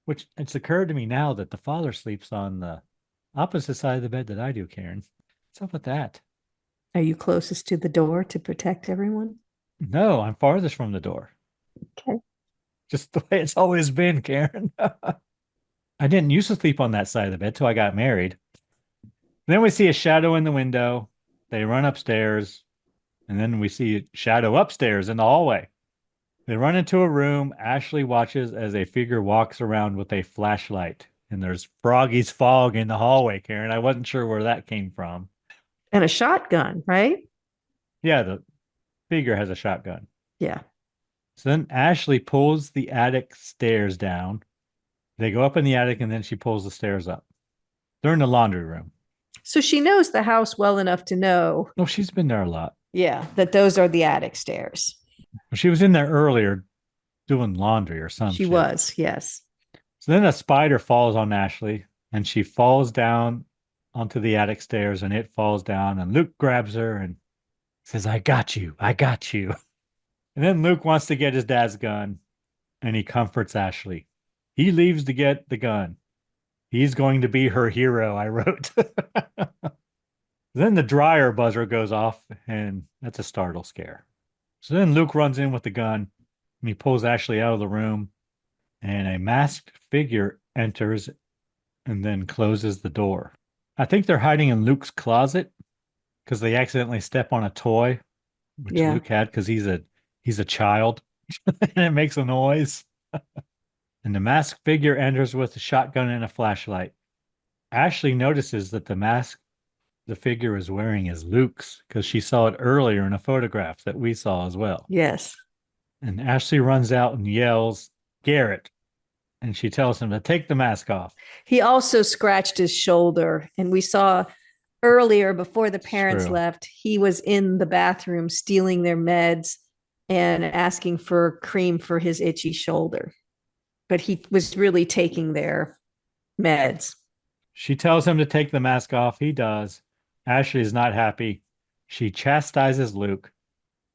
D: Which it's occurred to me now that the father sleeps on the opposite side of the bed that I do, Karen. What's up with that?
B: Are you closest to the door to protect everyone?
D: No, I'm farthest from the door.
B: Okay.
D: Just the way it's always been, Karen. I didn't used to sleep on that side of the bed till I got married. Then we see a shadow in the window. They run upstairs. And then we see a shadow upstairs in the hallway. They run into a room. Ashley watches as a figure walks around with a flashlight. And there's Froggy's fog in the hallway, Karen. I wasn't sure where that came from.
B: And a shotgun, right?
D: Yeah, the figure has a shotgun.
B: Yeah.
D: So then Ashley pulls the attic stairs down. They go up in the attic and then she pulls the stairs up. They're in the laundry room.
B: So she knows the house well enough to know.
D: Oh, she's been there a lot.
B: Yeah, that those are the attic stairs.
D: She was in there earlier doing laundry or something.
B: She was, yes.
D: So then a spider falls on Ashley and she falls down onto the attic stairs and it falls down and Luke grabs her and says, I got you. I got you. And then Luke wants to get his dad's gun and he comforts Ashley. He leaves to get the gun. He's going to be her hero, I wrote. Then the dryer buzzer goes off, and that's a startle scare. So then Luke runs in with the gun, and he pulls Ashley out of the room, and a masked figure enters and then closes the door. I think they're hiding in Luke's closet because they accidentally step on a toy, which Luke had because he's a child, and it makes a noise. And the masked figure enters with a shotgun and a flashlight. Ashley notices that the mask the figure is wearing is Luke's because she saw it earlier in a photograph that we saw as well.
B: Yes.
D: And Ashley runs out and yells, Garrett. And she tells him to take the mask off.
B: He also scratched his shoulder, and we saw earlier, before the parents
D: True.
B: left, he was in the bathroom stealing their meds and asking for cream for his itchy shoulder. But he was really taking their meds.
D: She tells him to take the mask off. He does. Ashley is not happy. She chastises Luke.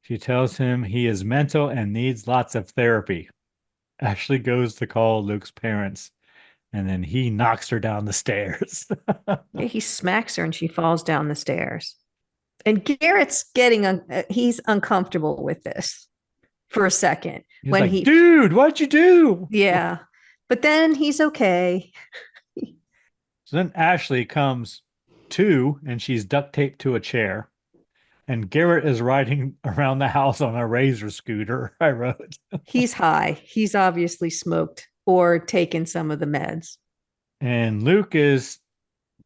D: She tells him he is mental and needs lots of therapy. Ashley goes to call Luke's parents, and then he knocks her down the stairs.
B: Yeah, he smacks her and she falls down the stairs. And Garrett's he's uncomfortable with this for a second.
D: He's like, dude, what'd you do?
B: Yeah. But then he's okay.
D: So then Ashley comes to, and she's duct taped to a chair. And Garrett is riding around the house on a razor scooter, I wrote.
B: He's high. He's obviously smoked or taken some of the meds.
D: And Luke is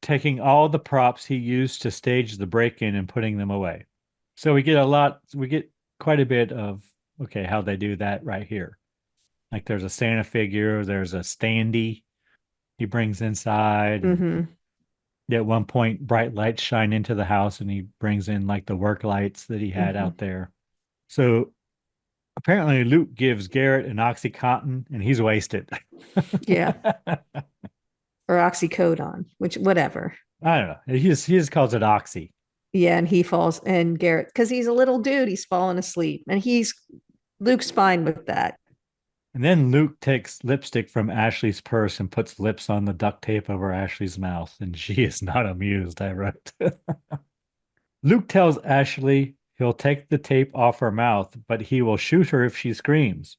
D: taking all the props he used to stage the break-in and putting them away. So we get quite a bit of, okay, how they do that right here. Like there's a Santa figure, there's a standee he brings inside.
B: Mm-hmm.
D: At one point, bright lights shine into the house and he brings in like the work lights that he had out there. So apparently Luke gives Garrett an Oxycontin and he's wasted.
B: Yeah. Or oxycodone, which whatever.
D: I don't know. He just calls it Oxy.
B: Yeah, and he falls, and Garrett, because he's a little dude, he's falling asleep. And Luke's fine with that.
D: And then Luke takes lipstick from Ashley's purse and puts lips on the duct tape over Ashley's mouth, and she is not amused, I wrote. Luke tells Ashley he'll take the tape off her mouth, but he will shoot her if she screams.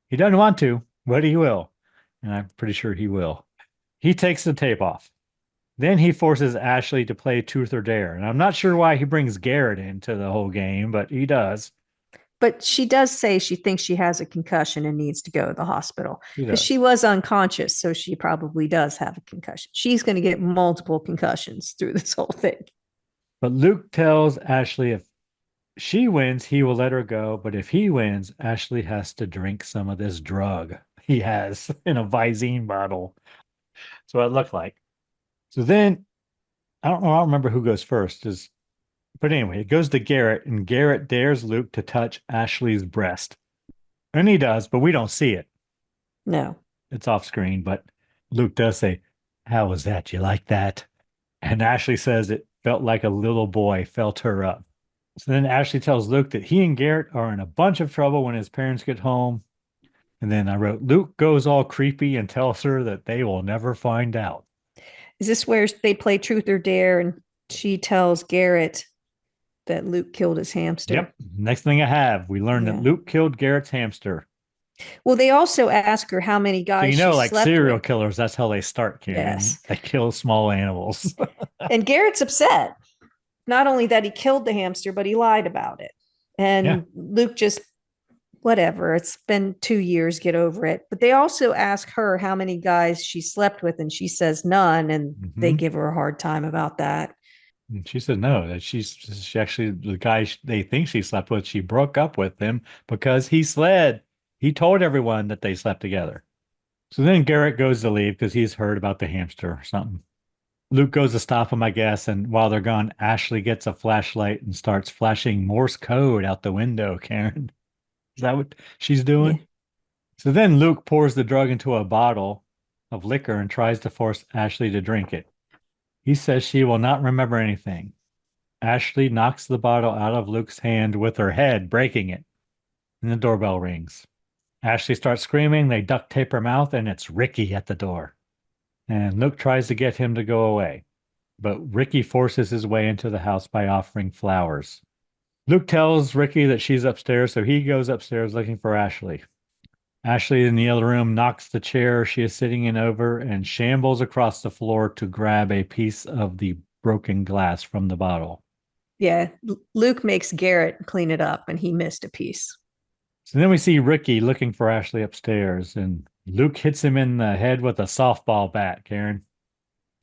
D: He doesn't want to, but he will. And I'm pretty sure he will. He takes the tape off. Then he forces Ashley to play truth or dare. And I'm not sure why he brings Garrett into the whole game, but he does.
B: But she does say she thinks she has a concussion and needs to go to the hospital because
D: She
B: she was unconscious. So she probably does have a concussion. She's going to get multiple concussions through this whole thing.
D: But Luke tells Ashley if she wins, he will let her go. But if he wins, Ashley has to drink some of this drug he has in a Visine bottle. So it looked like. So then, I don't remember who goes first. But anyway, it goes to Garrett, and Garrett dares Luke to touch Ashley's breast. And he does, but we don't see it.
B: No.
D: It's off screen, but Luke does say, "How was that? You like that?" And Ashley says it felt like a little boy felt her up. So then Ashley tells Luke that he and Garrett are in a bunch of trouble when his parents get home. And then I wrote, Luke goes all creepy and tells her that they will never find out.
B: Is this where they play truth or dare and she tells Garrett that Luke killed his hamster?
D: Yep. Next thing I have, we learned that Luke killed Garrett's hamster.
B: Well, they also ask her how many guys
D: so like serial
B: with.
D: Killers, that's how they start, Karen. Yes. They kill small animals.
B: And Garrett's upset. Not only that he killed the hamster, but he lied about it. And Luke just, whatever, it's been 2 years, get over it. But they also ask her how many guys she slept with, and she says none, and they give her a hard time about that.
D: And she said no, that she actually, the guy they think she slept with, she broke up with him because he told everyone that they slept together. So then Garrett goes to leave because he's heard about the hamster or something. Luke goes to stop him, I guess, and while they're gone, Ashley gets a flashlight and starts flashing Morse code out the window, Karen. Is that what she's doing? Yeah. So then Luke pours the drug into a bottle of liquor and tries to force Ashley to drink it. He says she will not remember anything. Ashley knocks the bottle out of Luke's hand with her head, breaking it. And the doorbell rings. Ashley starts screaming. They duct tape her mouth, and it's Ricky at the door. And Luke tries to get him to go away. But Ricky forces his way into the house by offering flowers. Luke tells Ricky that she's upstairs, so he goes upstairs looking for Ashley. Ashley in the other room knocks the chair she is sitting in over and shambles across the floor to grab a piece of the broken glass from the bottle.
B: Yeah, Luke makes Garrett clean it up, and he missed a piece.
D: So then we see Ricky looking for Ashley upstairs, and Luke hits him in the head with a softball bat, Karen.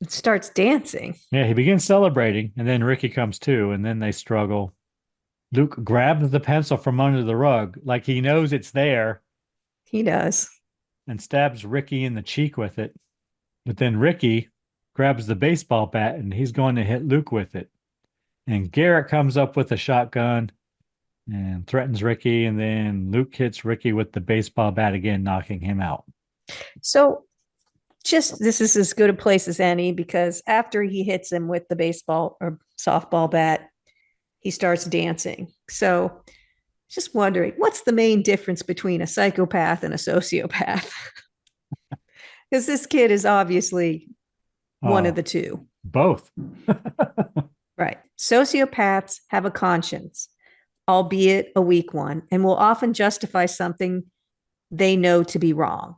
B: It starts dancing.
D: Yeah, he begins celebrating, and then Ricky comes too, and then they struggle. Luke grabs the pencil from under the rug like he knows it's there.
B: He does.
D: And stabs Ricky in the cheek with it. But then Ricky, grabs the baseball bat and he's going to hit Luke with it. And Garrett comes up with a shotgun and threatens Ricky. And then Luke hits Ricky with the baseball bat again, knocking him out.
B: So this is as good a place as any, because after he hits him with the baseball or softball bat, he starts dancing. So just wondering, what's the main difference between a psychopath and a sociopath? Because this kid is obviously one of the two.
D: Both.
B: Right. Sociopaths have a conscience, albeit a weak one, and will often justify something they know to be wrong.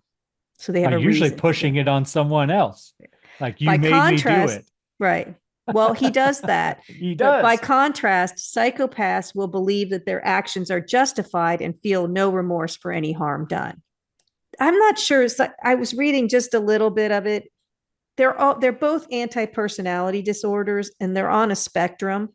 B: So they have
D: usually pushing it on someone else. Like, you made me do it.
B: Right. Well, he does that.
D: He does.
B: But by contrast, psychopaths will believe that their actions are justified and feel no remorse for any harm done. I'm not sure. I was reading just a little bit of it. They're both anti-personality disorders, and they're on a spectrum.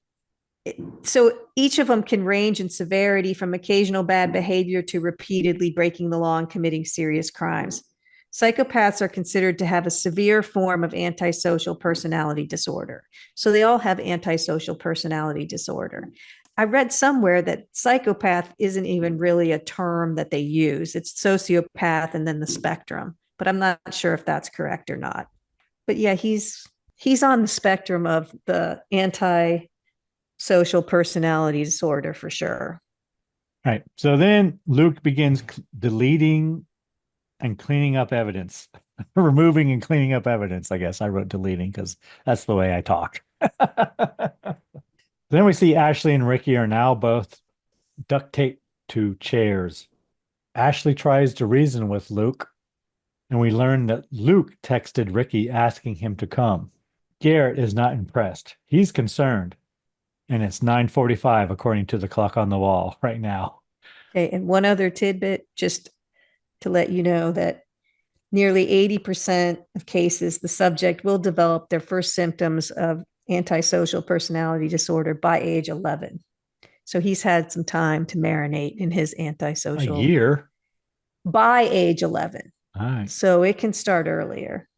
B: So each of them can range in severity from occasional bad behavior to repeatedly breaking the law and committing serious crimes. Psychopaths are considered to have a severe form of antisocial personality disorder. So they all have antisocial personality disorder. I read somewhere that psychopath isn't even really a term that they use. It's sociopath and then the spectrum, but I'm not sure if that's correct or not. But yeah, he's on the spectrum of the anti-social personality disorder for sure.
D: Right. So then Luke begins deleting and cleaning up evidence, removing and cleaning up evidence. I guess I wrote deleting because that's the way I talk. Then we see Ashley and Ricky are now both duct taped to chairs. Ashley tries to reason with Luke, and we learn that Luke texted Ricky asking him to come. Garrett is not impressed. He's concerned. And it's 9:45 according to the clock on the wall right now.
B: Okay, and one other tidbit, just to let you know that nearly 80% of cases, the subject will develop their first symptoms of antisocial personality disorder by age 11. So he's had some time to marinate in his antisocial.
D: A year?
B: By age 11.
D: All right.
B: So it can start earlier.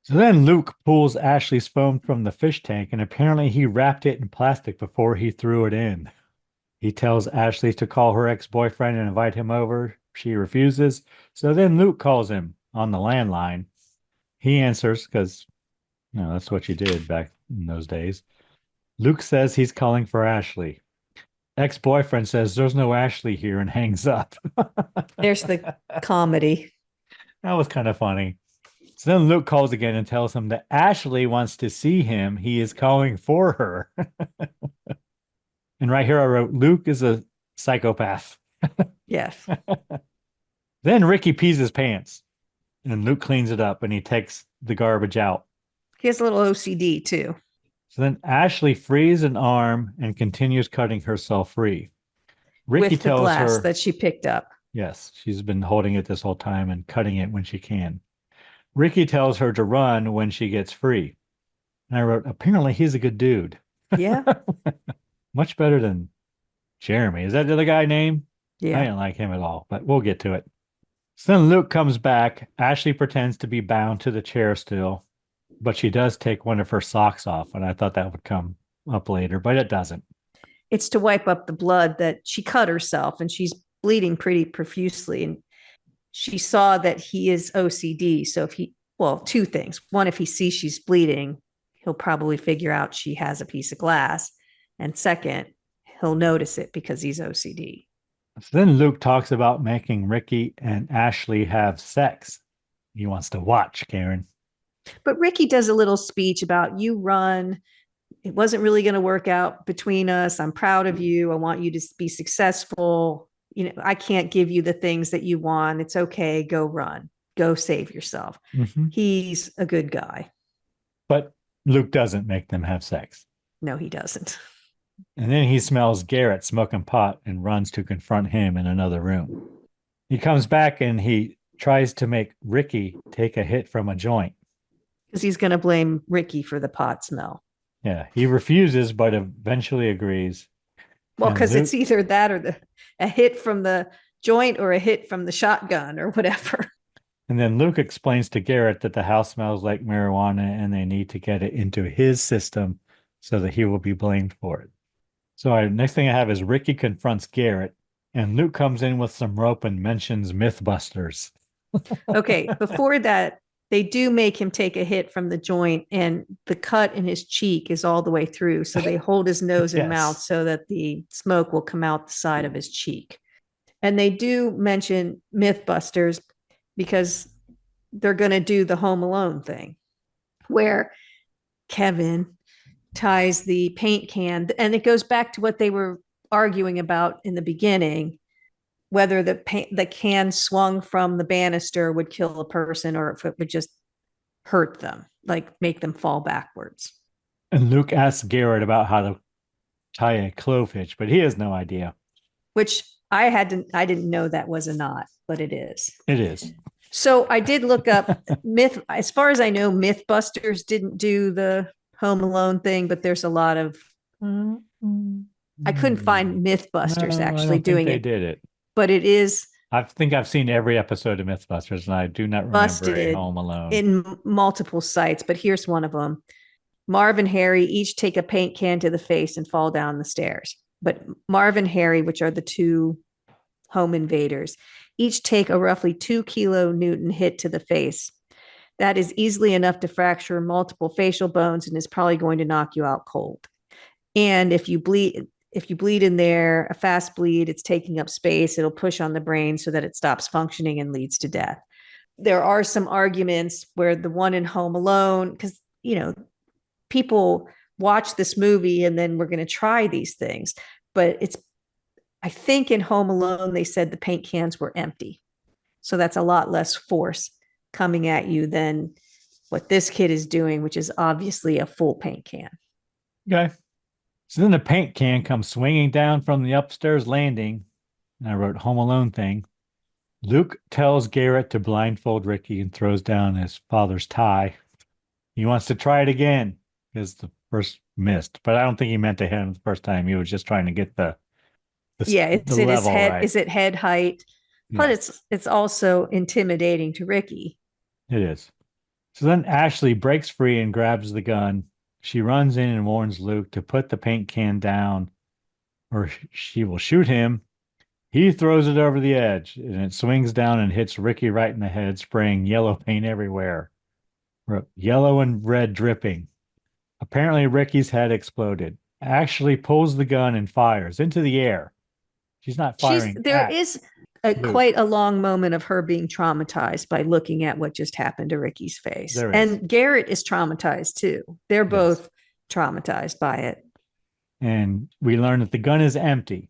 D: So then Luke pulls Ashley's phone from the fish tank, and apparently he wrapped it in plastic before he threw it in. He tells Ashley to call her ex-boyfriend and invite him over. She refuses. So then Luke calls him on the landline. He answers because, that's what you did back in those days. Luke says he's calling for Ashley. Ex-boyfriend says there's no Ashley here and hangs up.
B: There's the comedy.
D: That was kind of funny. So then Luke calls again and tells him that Ashley wants to see him. He is calling for her. And right here I wrote, Luke is a psychopath.
B: Yes.
D: Then Ricky pees his pants and Luke cleans it up and he takes the garbage out.
B: He has a little OCD too.
D: So then Ashley frees an arm and continues cutting herself free. Ricky
B: with the
D: tells
B: glass
D: her
B: that she picked up.
D: Yes, she's been holding it this whole time and cutting it when she can. Ricky tells her to run when she gets free. And I wrote, apparently he's a good dude.
B: Yeah.
D: Much better than Jeremy. Is that the other guy name?
B: Yeah.
D: I didn't like him at all, but we'll get to it. So then Luke comes back. Ashley pretends to be bound to the chair still, but she does take one of her socks off. And I thought that would come up later, but it doesn't.
B: It's to wipe up the blood that she cut herself, and she's bleeding pretty profusely. And she saw that he is OCD. So two things. One, if he sees she's bleeding, he'll probably figure out she has a piece of glass. And second, he'll notice it because he's OCD.
D: So then Luke talks about making Ricky and Ashley have sex. He wants to watch, Karen.
B: But Ricky does a little speech about, you run. It wasn't really going to work out between us. I'm proud of you. I want you to be successful. I can't give you the things that you want. It's okay. Go run. Go save yourself. Mm-hmm. He's a good guy.
D: But Luke doesn't make them have sex.
B: No, he doesn't.
D: And then he smells Garrett smoking pot and runs to confront him in another room. He comes back and he tries to make Ricky take a hit from a joint.
B: Because he's going to blame Ricky for the pot smell.
D: Yeah, he refuses, but eventually agrees.
B: Well, because it's either that or a hit from the joint or a hit from the shotgun or whatever.
D: And then Luke explains to Garrett that the house smells like marijuana and they need to get it into his system so that he will be blamed for it. So next thing I have is Ricky confronts Garrett, and Luke comes in with some rope and mentions Mythbusters.
B: Okay, before that, they do make him take a hit from the joint, and the cut in his cheek is all the way through. So they hold his nose and
D: Yes.
B: mouth so that the smoke will come out the side of his cheek. And they do mention Mythbusters because they're going to do the Home Alone thing where Kevin ties the paint can, and it goes back to what they were arguing about in the beginning, whether the can swung from the banister would kill a person or if it would just hurt them, like make them fall backwards.
D: And Luke asks Garrett about how to tie a clove hitch, but he has no idea.
B: Which I didn't know that was a knot, but it is.
D: It is.
B: So I did look up as far as I know, Mythbusters didn't do the Home Alone thing, but there's a lot of, I couldn't find Mythbusters actually doing
D: they
B: it.
D: did it.
B: But it is.
D: I think I've seen every episode of Mythbusters, and I do not remember a Home Alone
B: in multiple sites. But here's one of them: Marv and Harry each take a paint can to the face and fall down the stairs. But Marv and Harry, which are the two home invaders, each take a roughly 2 kilonewton hit to the face. That is easily enough to fracture multiple facial bones and is probably going to knock you out cold. And if you bleed in there, a fast bleed, it's taking up space. It'll push on the brain so that it stops functioning and leads to death. There are some arguments where the one in Home Alone, because, people watch this movie and then we're going to try these things. But I think in Home Alone, they said the paint cans were empty. So that's a lot less force coming at you than what this kid is doing, which is obviously a full paint can.
D: Okay. So then the paint can comes swinging down from the upstairs landing. And I wrote Home Alone thing. Luke tells Garrett to blindfold Ricky and throws down his father's tie. He wants to try it again because the first missed, but I don't think he meant to hit him the first time. He was just trying to get the
B: level head, right. Is it head height? But
D: yes.
B: It's also intimidating to Ricky.
D: It is. So then Ashley breaks free and grabs the gun. She runs in and warns Luke to put the paint can down or she will shoot him. He throws it over the edge and it swings down and hits Ricky right in the head, spraying yellow paint everywhere. Yellow and red dripping. Apparently Ricky's head exploded. Ashley pulls the gun and fires into the air. She's not firing.
B: There is quite a long moment of her being traumatized by looking at what just happened to Ricky's face. And Garrett is traumatized too. They're both traumatized by it.
D: And we learn that the gun is empty.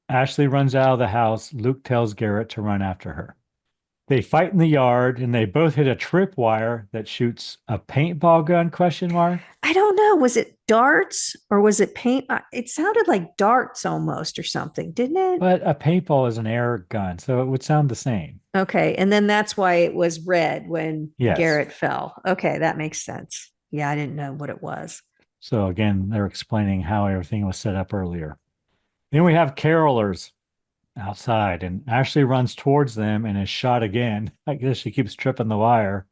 D: Ashley runs out of the house. Luke tells Garrett to run after her. They fight in the yard and they both hit a tripwire that shoots a paintball gun, ?
B: I don't know. Was it darts or was it paint? It sounded like darts almost or something, didn't it?
D: But a paintball is an air gun, so it would sound the same.
B: Okay. And then that's why it was red when Garrett fell. Okay. That makes sense. Yeah. I didn't know what it was.
D: So again, they're explaining how everything was set up earlier. Then we have carolers outside and Ashley runs towards them and is shot again. I guess she keeps tripping the wire.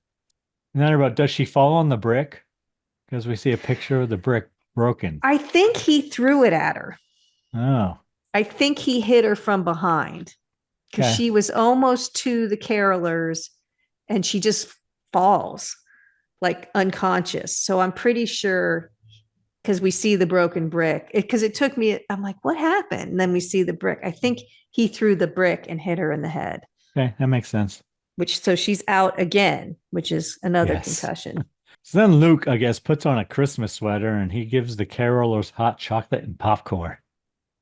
D: And then does she fall on the brick? Because we see a picture of the brick broken.
B: I think he threw it at her.
D: Oh.
B: I think he hit her from behind because she was almost to the carolers and she just falls like unconscious. So I'm pretty sure because we see the broken brick because it took me, I'm like, what happened? And then we see the brick. I think he threw the brick and hit her in the head.
D: Okay, that makes sense.
B: So she's out again, which is another concussion.
D: So then Luke, I guess, puts on a Christmas sweater and he gives the carolers hot chocolate and popcorn.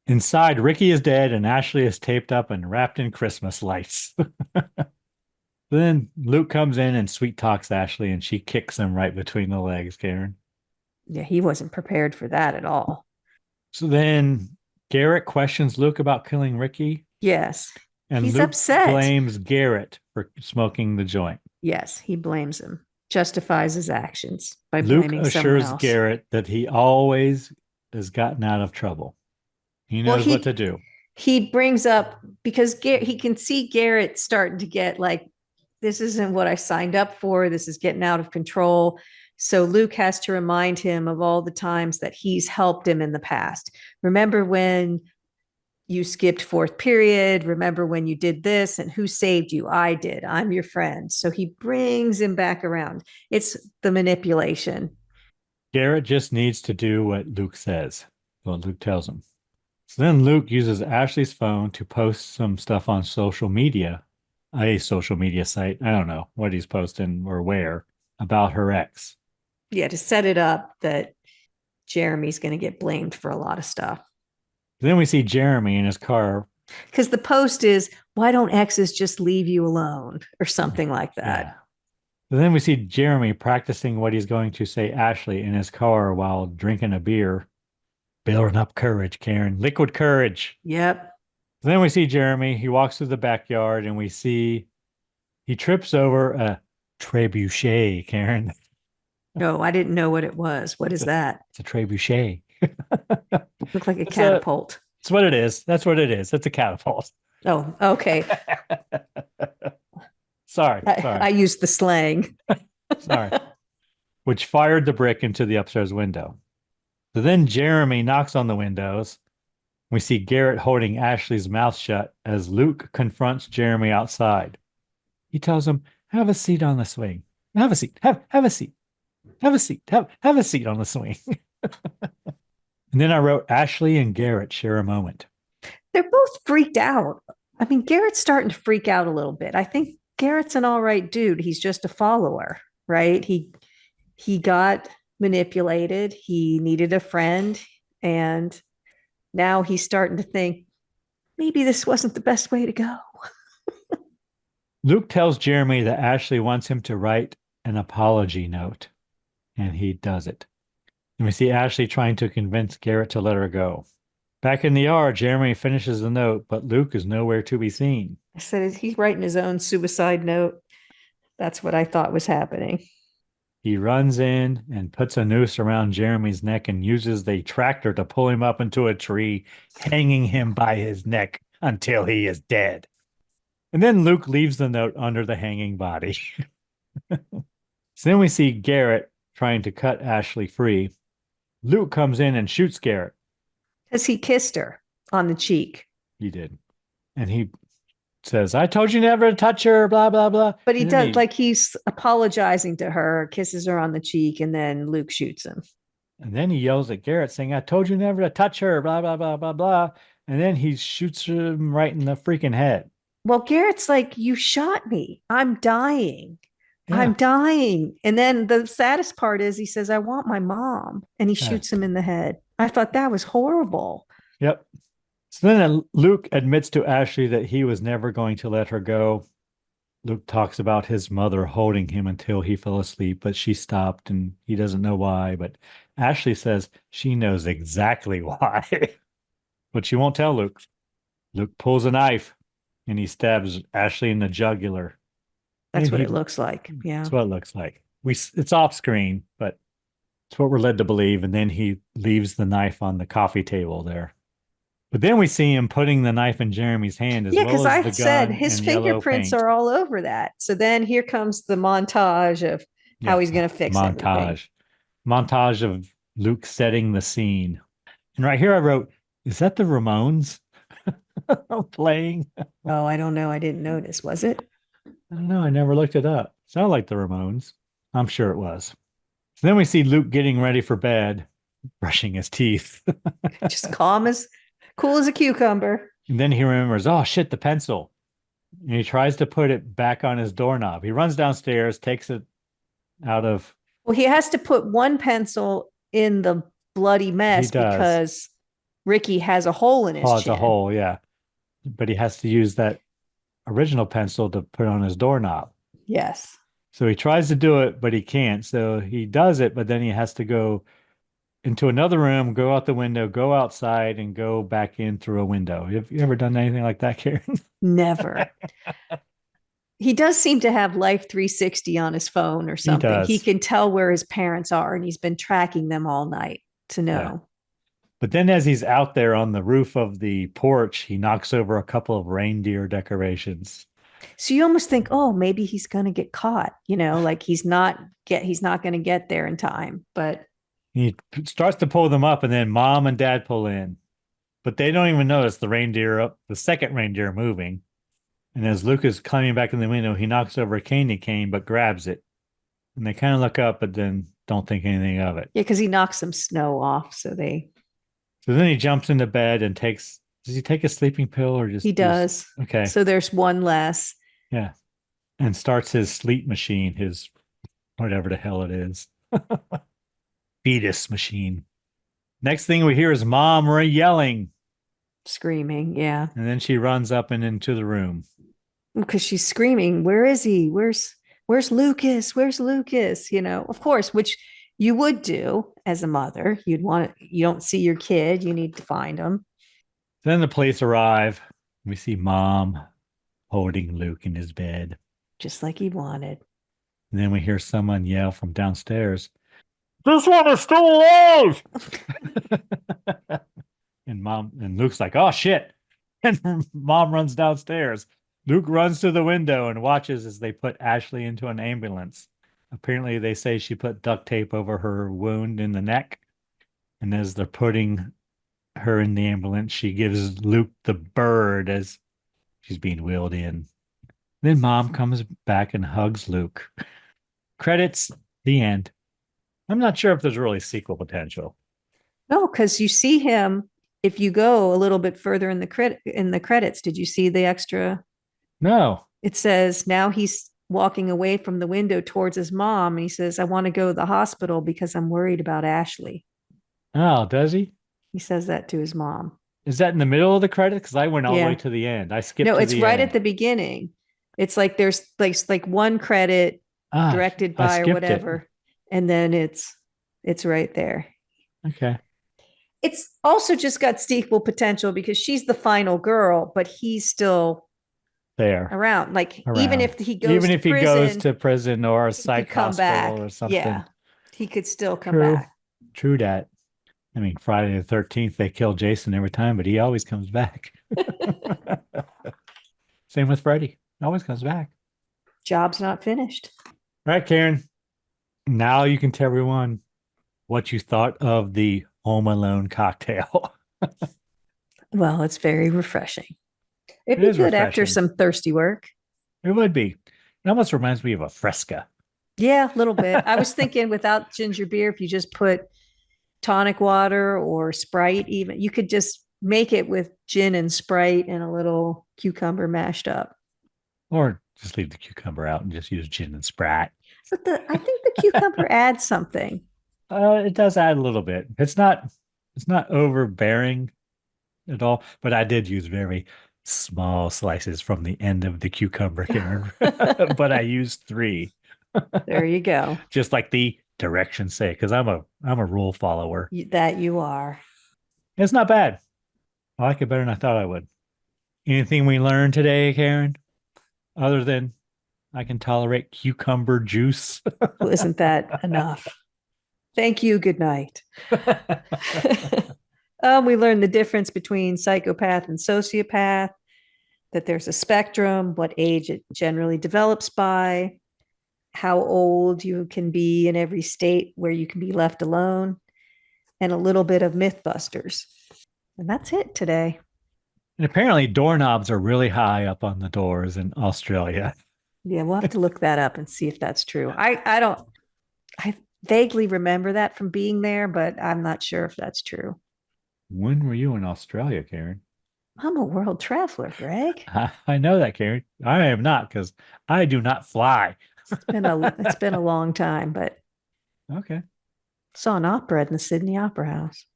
D: Inside, Ricky is dead and Ashley is taped up and wrapped in Christmas lights. Then Luke comes in and sweet talks Ashley and she kicks him right between the legs, Karen.
B: Yeah, he wasn't prepared for that at all.
D: So then Garrett questions Luke about killing Ricky.
B: Yes.
D: And
B: he's
D: Luke
B: upset.
D: Blames Garrett for smoking the joint.
B: Yes, he blames him. Justifies his actions by blaming
D: Luke
B: someone else.
D: assures Garrett that he always has gotten out of trouble. He knows what to do.
B: He brings up, because he can see Garrett starting to get like this isn't what I signed up for. This is getting out of control. So Luke has to remind him of all the times that he's helped him in the past. Remember when you skipped fourth period? Remember when you did this? And who saved you? I did. I'm your friend. So he brings him back around. It's the manipulation.
D: Garrett just needs to do what Luke says, what Luke tells him. So then Luke uses Ashley's phone to post some stuff on social media, a social media site. I don't know what he's posting or where, about her ex.
B: Yeah, to set it up that Jeremy's going to get blamed for a lot of stuff.
D: Then we see Jeremy in his car.
B: Because the post is, why don't exes just leave you alone? Or something like that.
D: Yeah. Then we see Jeremy practicing what he's going to say Ashley in his car while drinking a beer. Building up courage, Karen. Liquid courage.
B: Yep.
D: Then we see Jeremy. He walks through the backyard and we see he trips over a trebuchet, Karen.
B: No, I didn't know what it was. What is that?
D: It's a trebuchet.
B: Looked like a catapult.
D: That's what it is. That's what it is. It's a catapult.
B: Oh, okay.
D: Sorry.
B: I used the slang.
D: Sorry. Which fired the brick into the upstairs window. So then Jeremy knocks on the windows. We see Garrett holding Ashley's mouth shut as Luke confronts Jeremy outside. He tells him, have a seat on the swing. Have a seat. Have a seat. Have a seat. Have a seat on the swing. And then I wrote, Ashley and Garrett share a moment.
B: They're both freaked out. I mean, Garrett's starting to freak out a little bit. I think Garrett's an all right dude. He's just a follower, right? He got manipulated. He needed a friend. And now he's starting to think, maybe this wasn't the best way to go.
D: Luke tells Jeremy that Ashley wants him to write an apology note. And he does it. And we see Ashley trying to convince Garrett to let her go. Back in the yard, Jeremy finishes the note, but Luke is nowhere to be seen.
B: I said, is he writing his own suicide note? That's what I thought was happening.
D: He runs in and puts a noose around Jeremy's neck and uses the tractor to pull him up into a tree, hanging him by his neck until he is dead. And then Luke leaves the note under the hanging body. So then we see Garrett trying to cut Ashley free. Luke comes in and shoots Garrett.
B: Because he kissed her on the cheek.
D: He did. And he says, I told you never to touch her, blah, blah, blah.
B: But he does, like he's apologizing to her, kisses her on the cheek, and then Luke shoots him.
D: And then he yells at Garrett saying, I told you never to touch her, blah, blah, blah, blah, blah. And then he shoots him right in the freaking head.
B: Well, Garrett's like, you shot me. I'm dying.
D: Yeah.
B: I'm dying. And then the saddest part is he says, I want my mom. And he shoots him in the head. I thought that was horrible.
D: Yep. So then Luke admits to Ashley that he was never going to let her go. Luke talks about his mother holding him until he fell asleep, but she stopped and he doesn't know why. But Ashley says she knows exactly why, but she won't tell Luke. Luke pulls a knife and he stabs Ashley in the jugular.
B: That's what it looks like. Yeah.
D: That's what it looks like. It's off screen, but it's what we're led to believe. And then he leaves the knife on the coffee table there. But then we see him putting the knife in Jeremy's hand as well as the gun. Yeah, because I said
B: his fingerprints are all over that. So then here comes the montage of how he's going to fix everything.
D: Montage of Luke setting the scene. And right here I wrote, is that the Ramones playing?
B: Oh, I don't know. I didn't notice. Was it?
D: I don't know. I never looked it up. Sounded like the Ramones. I'm sure it was. So then we see Luke getting ready for bed, brushing his teeth.
B: Just cool as a cucumber.
D: And then he remembers, oh shit, the pencil. And he tries to put it back on his doorknob. He runs downstairs, takes it out of...
B: Well, he has to put one pencil in the bloody mess because Ricky has a hole in his chin.
D: It's a hole, yeah. But he has to use that original pencil to put on his doorknob.
B: Yes.
D: So he tries to do it, but he can't. So he does it, but then he has to go into another room, go out the window, go outside, and go back in through a window. Have you ever done anything like that, Karen?
B: Never. He does seem to have Life 360 on his phone or something. He can tell where his parents are, and he's been tracking them all night to know. Yeah.
D: But then as he's out there on the roof of the porch, he knocks over a couple of reindeer decorations.
B: So you almost think, oh, maybe he's going to get caught, like he's not going to get there in time. But
D: He starts to pull them up, and then mom and dad pull in, but they don't even notice the second reindeer moving. And as Luke is climbing back in the window, he knocks over a candy cane, but grabs it. And they kind of look up, but then don't think anything of it.
B: yeah, because he knocks some snow off. So
D: then he jumps into bed and does he take a sleeping pill or just
B: he does.
D: Okay.
B: So there's one less.
D: Yeah. And starts his sleep machine, his whatever the hell it is. Fetus machine. Next thing we hear is mom yelling.
B: Screaming. Yeah.
D: And then she runs up and into the room.
B: Because she's screaming, where is he? Where's Lucas? Where's Lucas? Of course, which you would do as a mother. You don't see your kid. You need to find him.
D: Then the police arrive. We see mom holding Luke in his bed.
B: Just like he wanted.
D: And then we hear someone yell from downstairs, "This one is still alive!" and Luke's like, "Oh shit." And mom runs downstairs. Luke runs to the window and watches as they put Ashley into an ambulance. Apparently, they say she put duct tape over her wound in the neck. And as they're putting her in the ambulance, she gives Luke the bird as she's being wheeled in. Then mom comes back and hugs Luke. Credits, the end. I'm not sure if there's really sequel potential.
B: No, because you see him. If you go a little bit further in the credits, did you see the extra?
D: No.
B: It says now he's walking away from the window towards his mom, and he says, "I want to go to the hospital because I'm worried about Ashley."
D: Oh, does he?
B: He says that to his mom.
D: Is that in the middle of the credits? Because I went all the
B: Yeah.
D: way to the end. I skipped.
B: No,
D: to
B: it's
D: the
B: right
D: end.
B: at the beginning. It's like there's like one credit directed by or whatever, and then it's right there.
D: Okay.
B: It's also just got sequel potential because she's the final girl, but he's still
D: there
B: around. Like even if he goes
D: to prison or a psych hospital or something,
B: yeah, he could still come
D: True.
B: back.
D: True that. I mean, Friday the 13th, they kill Jason every time, but he always comes back. Same with Freddy. Always comes back.
B: Job's not finished.
D: All right, Karen. Now you can tell everyone what you thought of the Home Alone cocktail.
B: Well, it's very refreshing. It'd
D: It
B: be good
D: refreshing.
B: after some thirsty work.
D: It would be. It almost reminds me of a Fresca.
B: Yeah, a little bit. I was thinking without ginger beer, if you just put tonic water or Sprite, even you could just make it with gin and Sprite and a little cucumber mashed up.
D: Or just leave the cucumber out and just use gin and Sprite.
B: But I think the cucumber adds something.
D: It does add a little bit. It's not overbearing at all, but I did use very small slices from the end of the cucumber, Karen. But I used 3.
B: There you go.
D: Just like the directions say, because I'm a rule follower.
B: That you are.
D: It's not bad. I like it better than I thought I would. Anything we learned today, Karen? Other than I can tolerate cucumber juice.
B: Well, isn't that enough? Thank you. Good night. We learned the difference between psychopath and sociopath, that there's a spectrum, what age it generally develops by, how old you can be in every state where you can be left alone, and a little bit of Mythbusters. And that's it today.
D: And apparently doorknobs are really high up on the doors in Australia.
B: Yeah, we'll have to look that up and see if that's true. I vaguely remember that from being there, but I'm not sure if that's true.
D: When were you in Australia, Karen?
B: I'm a world traveler, Greg.
D: I know that, Karen. I am not, because I do not fly.
B: It's been a long time, but
D: okay.
B: Saw an opera in the Sydney Opera House.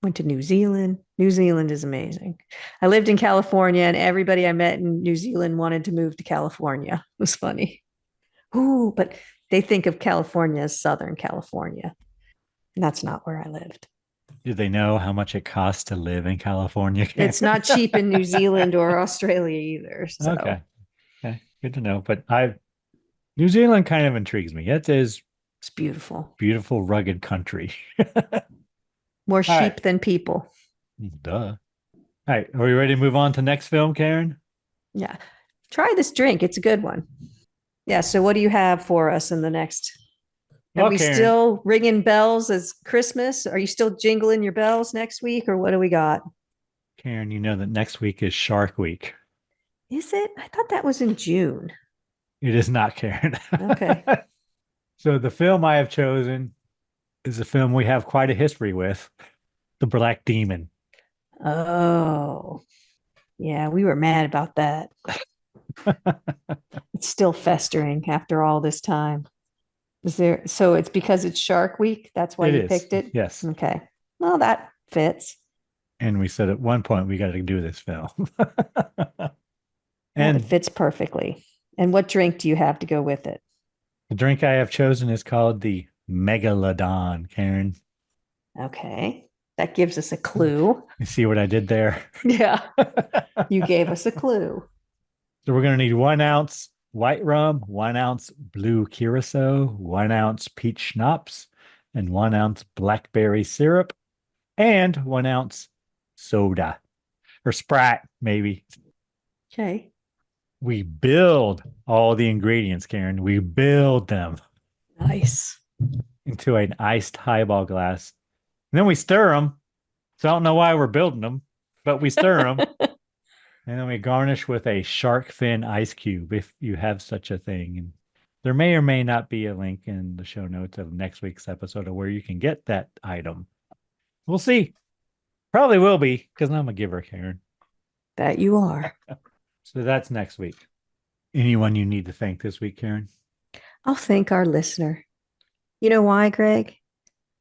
B: Went to New Zealand. New Zealand is amazing. I lived in California, and everybody I met in New Zealand wanted to move to California. It was funny. Ooh, but they think of California as Southern California. And that's not where I lived.
D: Do they know how much it costs to live in California?
B: It's not cheap in New Zealand or Australia either. So.
D: Okay. Good to know. But New Zealand kind of intrigues me. It's
B: beautiful.
D: Beautiful, rugged country.
B: More sheep than people.
D: Duh. All right. Are we ready to move on to next film, Karen?
B: Yeah. Try this drink. It's a good one. Yeah. So, what do you have for us in the next? Are
D: Well,
B: we
D: Karen,
B: still ringing bells as Christmas? Are you still jingling your bells next week, or what do we got?
D: Karen, you know that next week is Shark Week.
B: Is it? I thought that was in June.
D: It is not, Karen.
B: Okay.
D: So the film I have chosen is a film we have quite a history with, The Black Demon.
B: Oh, yeah. We were mad about that. It's still festering after all this time. Is there? So it's because it's Shark Week. That's why
D: It
B: you
D: is,
B: picked it.
D: yes.
B: Okay. Well, that fits.
D: And we said at one point we got to do this film.
B: Well,
D: And
B: it fits perfectly. And what drink do you have to go with it?
D: the drink I have chosen is called the Megalodon, Karen.
B: Okay. That gives us a clue.
D: You see what I did there?
B: Yeah. You gave us a clue.
D: So we're going to need 1 ounce white rum, 1 ounce blue curacao, 1 ounce peach schnapps, and 1 ounce blackberry syrup, and 1 ounce soda or Sprite, maybe.
B: Okay.
D: We build all the ingredients, Karen. We build them
B: Nice.
D: into an iced highball glass. And then we stir them. So I don't know why we're building them, but we stir them. And then we garnish with a shark fin ice cube if you have such a thing. And there may or may not be a link in the show notes of next week's episode of where you can get that item. We'll see. Probably will be because I'm a giver, Karen.
B: That you are.
D: So that's next week. Anyone you need to thank this week, Karen?
B: I'll thank our listener. You know why, Greg?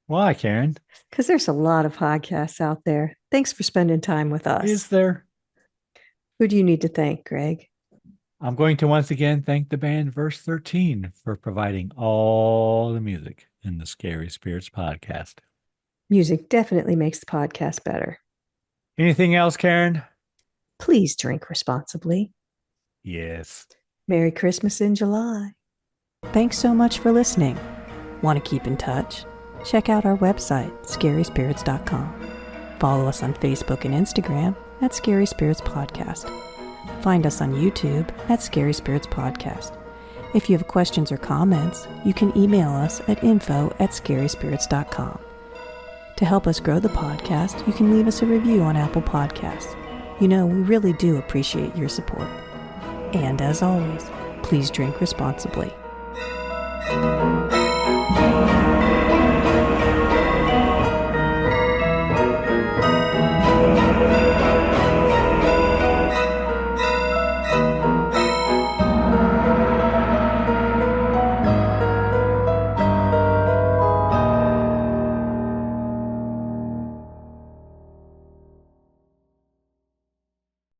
D: Why, Karen?
B: Because there's a lot of podcasts out there. Thanks for spending time with us.
D: Is there?
B: Who do you need to thank, Greg?
D: I'm going to once again thank the band Verse 13 for providing all the music in the Scary Spirits podcast.
B: Music definitely makes the podcast better.
D: Anything else, Karen?
B: Please drink responsibly.
D: Yes.
B: Merry Christmas in July. Thanks so much for listening. Want to keep in touch? Check out our website, scaryspirits.com. Follow us on Facebook and Instagram at Scary Spirits Podcast. Find us on YouTube at Scary Spirits Podcast. If you have questions or comments, you can email us at info@scaryspirits.com. To help us grow the podcast, you can leave us a review on Apple Podcasts. You know, we really do appreciate your support. And as always, please drink responsibly.